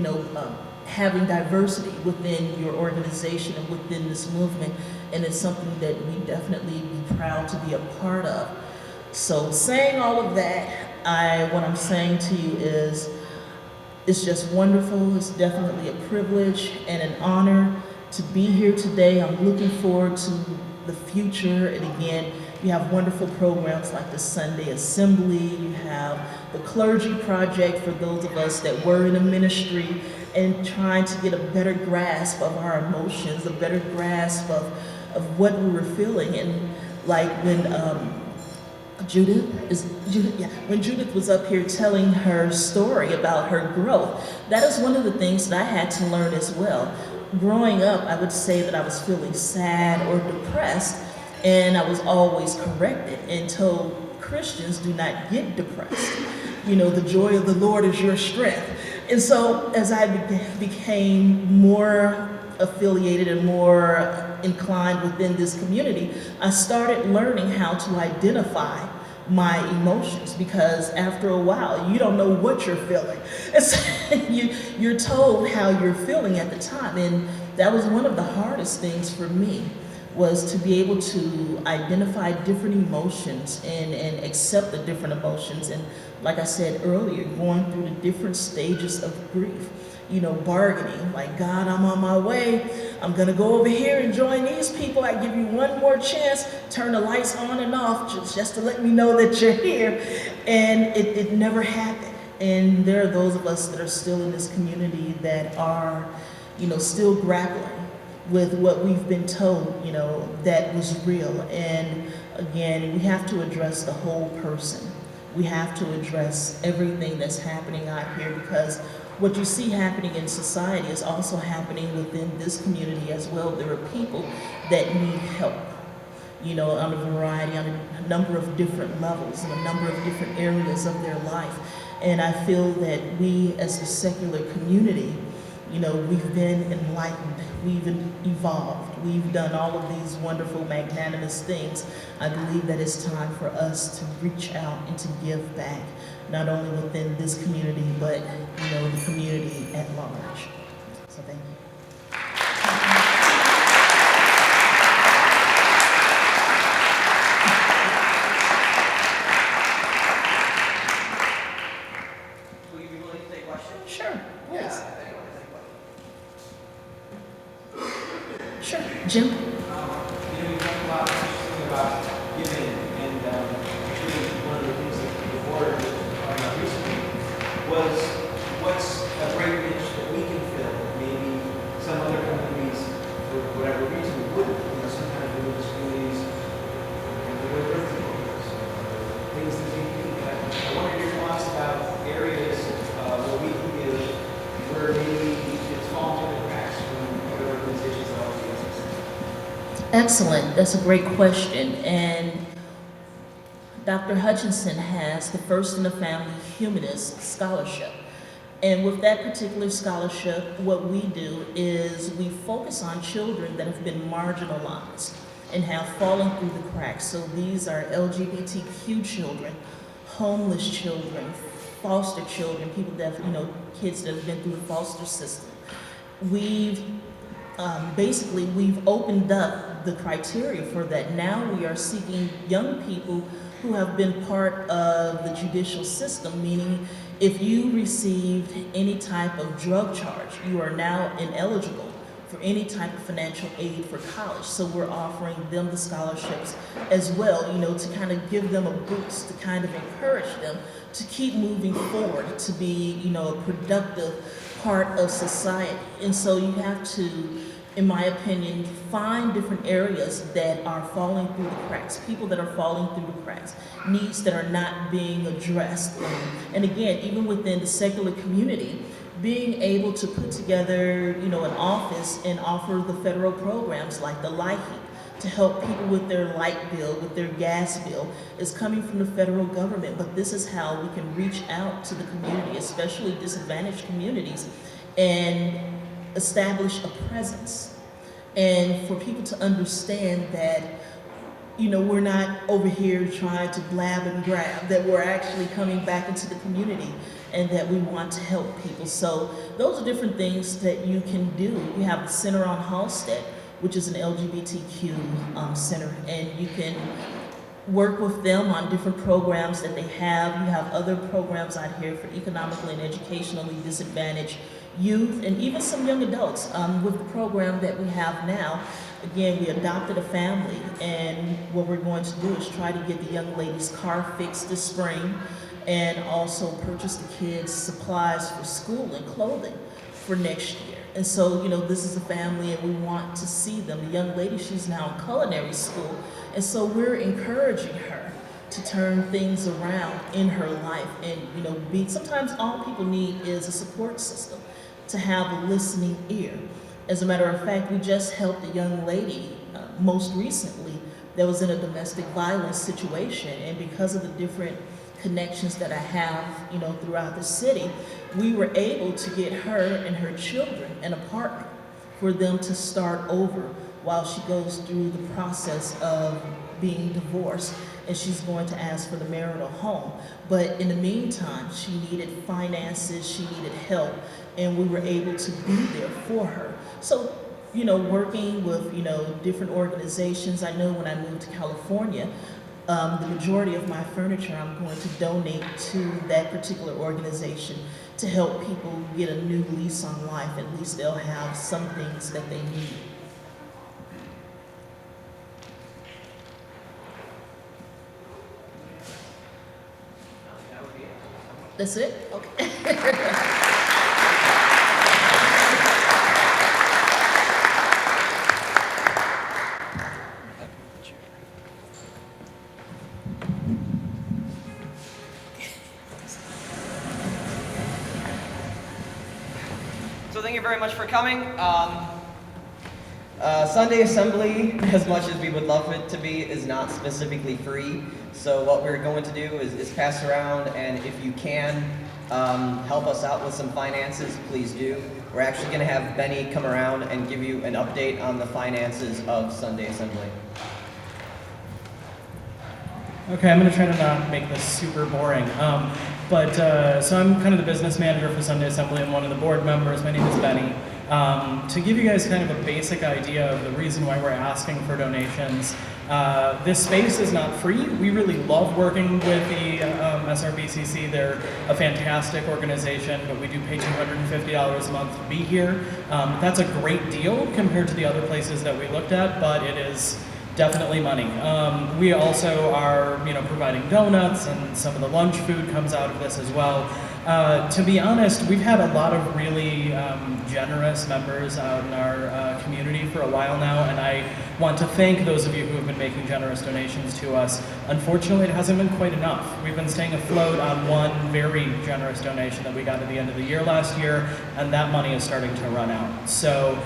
having diversity within your organization and within this movement. And it's something that we definitely be proud to be a part of. So saying all of that, what I'm saying to you is, it's just wonderful. It's definitely a privilege and an honor to be here today. I'm looking forward to the future. And again, you have wonderful programs like the Sunday Assembly. You have the Clergy Project for those of us that were in a ministry and trying to get a better grasp of our emotions, a better grasp of what we were feeling. And like when when Judith was up here telling her story about her growth, that is one of the things that I had to learn as well. Growing up, I would say that I was feeling sad or depressed, and I was always corrected and told, Christians do not get depressed. The joy of the Lord is your strength. And so as I became more affiliated and more inclined within this community, I started learning how to identify my emotions, because after a while, you don't know what you're feeling. And so you're told how you're feeling at the time. And that was one of the hardest things for me, was to be able to identify different emotions and accept the different emotions. And like I said earlier, going through the different stages of grief, bargaining, like, God, I'm on my way. I'm gonna go over here and join these people. I give you one more chance, turn the lights on and off just to let me know that you're here. And it never happened. And there are those of us that are still in this community that are, still grappling with what we've been told, that was real. And again, we have to address the whole person. We have to address everything that's happening out here, because what you see happening in society is also happening within this community as well. There are people that need help, on a variety, on a number of different levels, in a number of different areas of their life. And I feel that we as the secular community, we've been enlightened, we've evolved, we've done all of these wonderful, magnanimous things. I believe that it's time for us to reach out and to give back, not only within this community, but the community at large. So thank you. Will you be willing to take questions? Sure. Yes. Yeah, if anyone has any questions. Sure. Jim? We talked a lot about giving, and actually one of the things that the board was talking about recently was what's a great niche that we can fill. Maybe some other communities, for whatever reason, wouldn't. Some kind of religious communities, the birthday programs, things that we do. I wonder your thoughts about areas where we can give, where maybe it's fallen through the cracks from other organizations that already exist. Excellent. That's a great question. And Dr. Hutchinson has the First in the Family Humanist Scholarship. And with that particular scholarship, what we do is we focus on children that have been marginalized and have fallen through the cracks. So these are LGBTQ children, homeless children, foster children, people that, kids that have been through the foster system. We've opened up the criteria for that. Now we are seeking young people who have been part of the judicial system, meaning if you received any type of drug charge, you are now ineligible for any type of financial aid for college. So we're offering them the scholarships as well, to kind of give them a boost, to kind of encourage them to keep moving forward, to be, a productive part of society. And so you have to, in my opinion, find different areas that are falling through the cracks, people that are falling through the cracks, needs that are not being addressed. And again, even within the secular community, being able to put together, an office and offer the federal programs like the light heat to help people with their light bill, with their gas bill, is coming from the federal government. But this is how we can reach out to the community, especially disadvantaged communities, and establish a presence. And for people to understand that, we're not over here trying to blab and grab, that we're actually coming back into the community and that we want to help people. So those are different things that you can do. You have the Center on Halstead, which is an LGBTQ center, and you can work with them on different programs that they have. You have other programs out here for economically and educationally disadvantaged youth and even some young adults. With the program that we have now, again, we adopted a family, and what we're going to do is try to get the young lady's car fixed this spring and also purchase the kids supplies for school and clothing for next year. And so, this is a family and we want to see them. The young lady, she's now in culinary school, and so we're encouraging her to turn things around in her life. And, sometimes all people need is a support system, to have a listening ear. As a matter of fact, we just helped a young lady most recently that was in a domestic violence situation, and because of the different connections that I have, throughout the city, we were able to get her and her children an apartment for them to start over while she goes through the process of being divorced, and she's going to ask for the marital home. But in the meantime, she needed finances, she needed help, and we were able to be there for her. So, working with, different organizations. I know when I moved to California, the majority of my furniture I'm going to donate to that particular organization to help people get a new lease on life. At least they'll have some things that they need. That's it? Okay. So thank you very much for coming. Sunday Assembly, as much as we would love it to be, is not specifically free. So what we're going to do is pass around, and if you can help us out with some finances, please do. We're actually going to have Benny come around and give you an update on the finances of Sunday Assembly. Okay, I'm going to try to not make this super boring. So I'm kind of the business manager for Sunday Assembly. I'm one of the board members. My name is Benny. To give you guys kind of a basic idea of the reason why we're asking for donations, this space is not free. We really love working with the SRBCC. They're a fantastic organization, but we do pay $250 a month to be here. That's a great deal compared to the other places that we looked at, but it is definitely money. We also are, providing donuts, and some of the lunch food comes out of this as well. To be honest, we've had a lot of really generous members out in our community for a while now, and I want to thank those of you who have been making generous donations to us. Unfortunately, it hasn't been quite enough. We've been staying afloat on one very generous donation that we got at the end of the year last year, and that money is starting to run out. So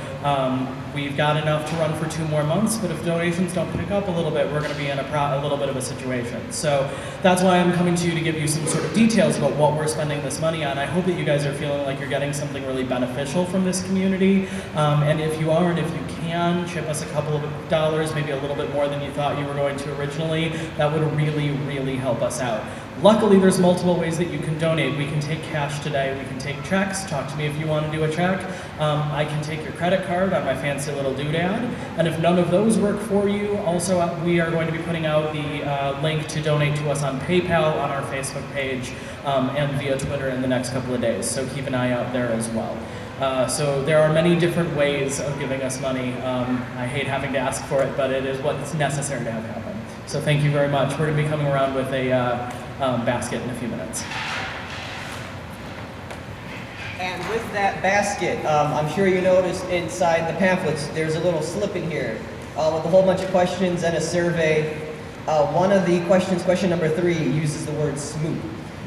we've got enough to run for 2 more months, but if donations don't pick up a little bit, we're going to be in a little bit of a situation. So that's why I'm coming to you to give you some sort of details about what we're spending this money on. I hope that you guys are feeling like you're getting something really beneficial from this community. And if you are, and if you can, chip us a couple of dollars, maybe a little bit more than you thought you were going to originally, that would really, really help us out. Luckily, there's multiple ways that you can donate. We can take cash today, we can take checks. Talk to me if you want to do a check. I can take your credit card on my fancy little doodad. And if none of those work for you, also we are going to be putting out the link to donate to us on PayPal, on our Facebook page, and via Twitter in the next couple of days. So keep an eye out there as well. So there are many different ways of giving us money. I hate having to ask for it, but it is what's necessary to have happen. So thank you very much. We're going to be coming around with a basket in a few minutes. And with with that basket, I'm sure you noticed inside the pamphlets there's a little slip in here with a whole bunch of questions and a survey. One of the questions, question number 3, uses the word smoop.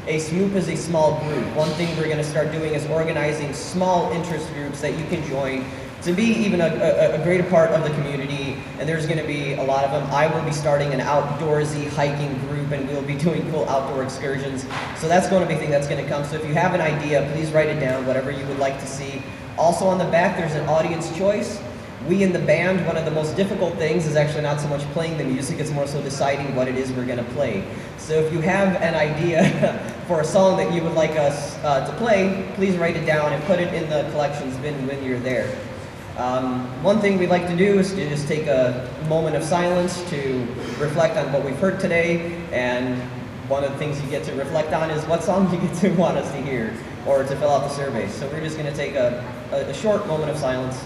A smoop is a small group. One thing we're going to start doing is organizing small interest groups that you can join to be even a greater part of the community, and there's going to be a lot of them. I will be starting an outdoorsy hiking group, and we'll be doing cool outdoor excursions. So that's going to be a thing that's going to come. So if you have an idea, please write it down, whatever you would like to see. Also on the back, there's an audience choice. We in the band, one of the most difficult things is actually not so much playing the music, it's more so deciding what it is we're going to play. So if you have an idea for a song that you would like us to play, please write it down and put it in the collections bin when you're there. One thing we'd like to do is to just take a moment of silence to reflect on what we've heard today, and one of the things you get to reflect on is what song you get to want us to hear or to fill out the survey. So we're just going to take a short moment of silence.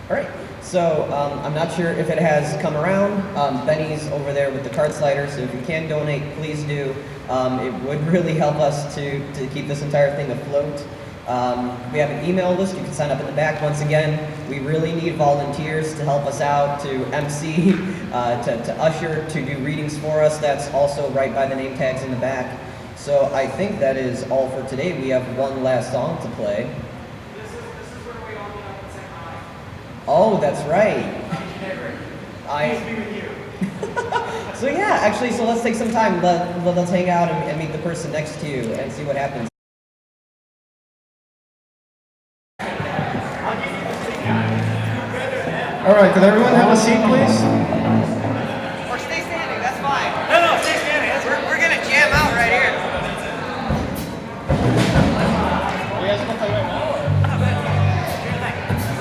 All right, so I'm not sure if it has come around. Benny's over there with the card slider, so if you can donate, please do. It would really help us to keep this entire thing afloat. We have an email list. You can sign up in the back. Once again, we really need volunteers to help us out, to MC, to usher, to do readings for us. That's also right by the name tags in the back. So I think that is all for today. We have one last song to play. This is where we all get up and say hi. Oh, that's right. Nice to be with you. So yeah, actually, so let's take some time. Let's hang out and meet the person next to you and see what happens. All right, could everyone have a seat, please? Or stay standing, that's fine. No, stay standing. We're gonna jam out right here.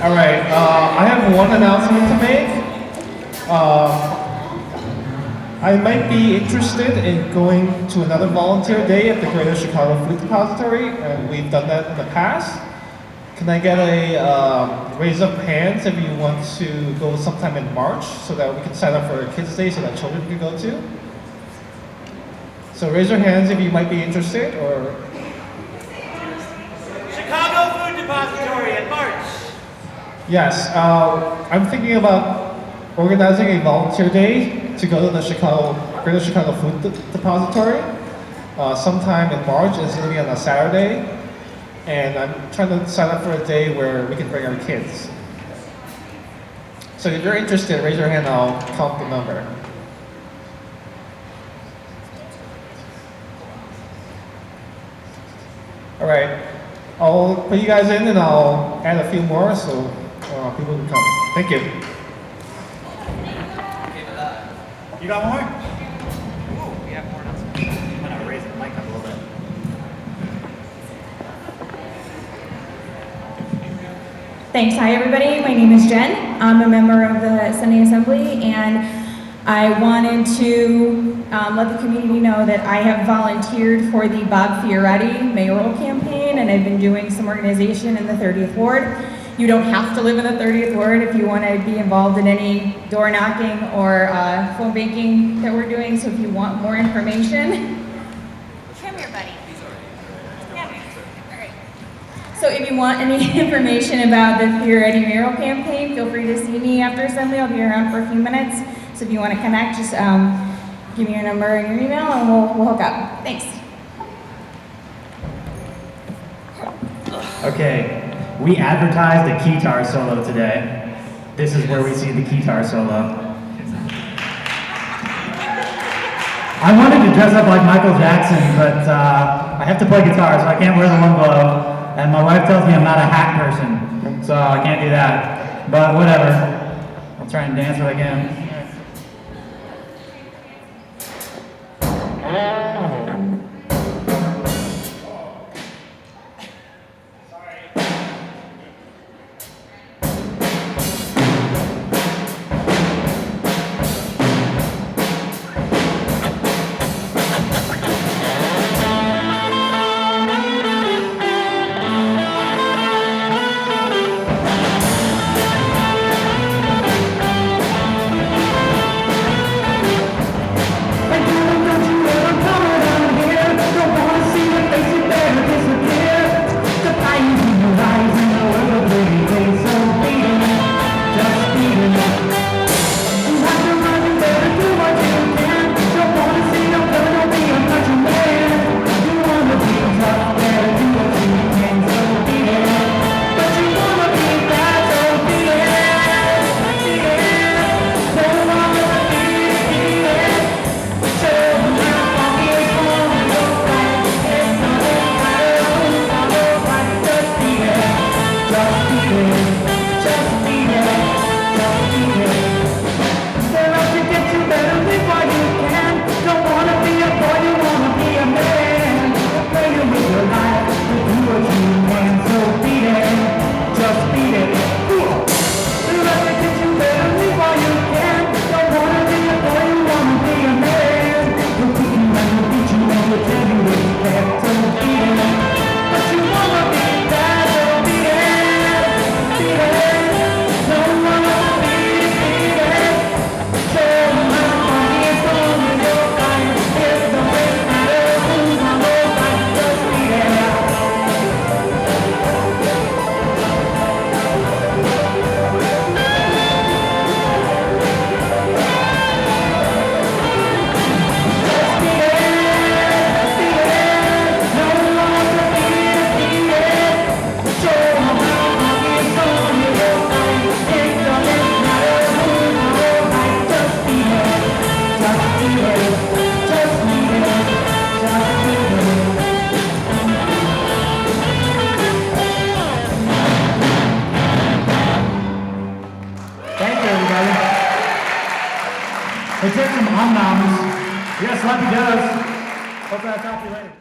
All right, I have one announcement to make. I might be interested in going to another volunteer day at the Greater Chicago Food Depository, and we've done that in the past. Can I get a raise of hands if you want to go sometime in March so that we can sign up for a kids' day so that children can go to? So raise your hands if you might be interested, or... Chicago Food Depository in March. Yes, I'm thinking about organizing a volunteer day to go to the Greater Chicago Food Depository sometime in March. It's going to be on a Saturday, and I'm trying to sign up for a day where we can bring our kids. So if you're interested, raise your hand, I'll count the number. All right, I'll put you guys in and I'll add a few more so people can come. Thank you. You got more? Ooh, we have more announcements. I'm gonna raise the mic up a little bit. Thanks. Hi, everybody. My name is Jen. I'm a member of the Sunday Assembly, and I wanted to let the community know that I have volunteered for the Bob Fioretti mayoral campaign, and I've been doing some organization in the 30th Ward. You don't have to live in the 30th Ward if you want to be involved in any door knocking or phone banking that we're doing. So if you want more information, come here, buddy. Come here. All right. So if you want any information about the Fioretti mayoral campaign, feel free to see me after assembly. I'll be around for a few minutes. So if you want to connect, just give me your number and your email, and we'll hook up. Thanks. Okay. We advertised a guitar solo today. This is where we see the guitar solo. I wanted to dress up like Michael Jackson, but I have to play guitar, so I can't wear the one glove. And my wife tells me I'm not a hat person, so I can't do that. But whatever. I'll try and dance what I can. It's just some hum-noms. Yes, Lucky does. Hopefully I'll talk to you later.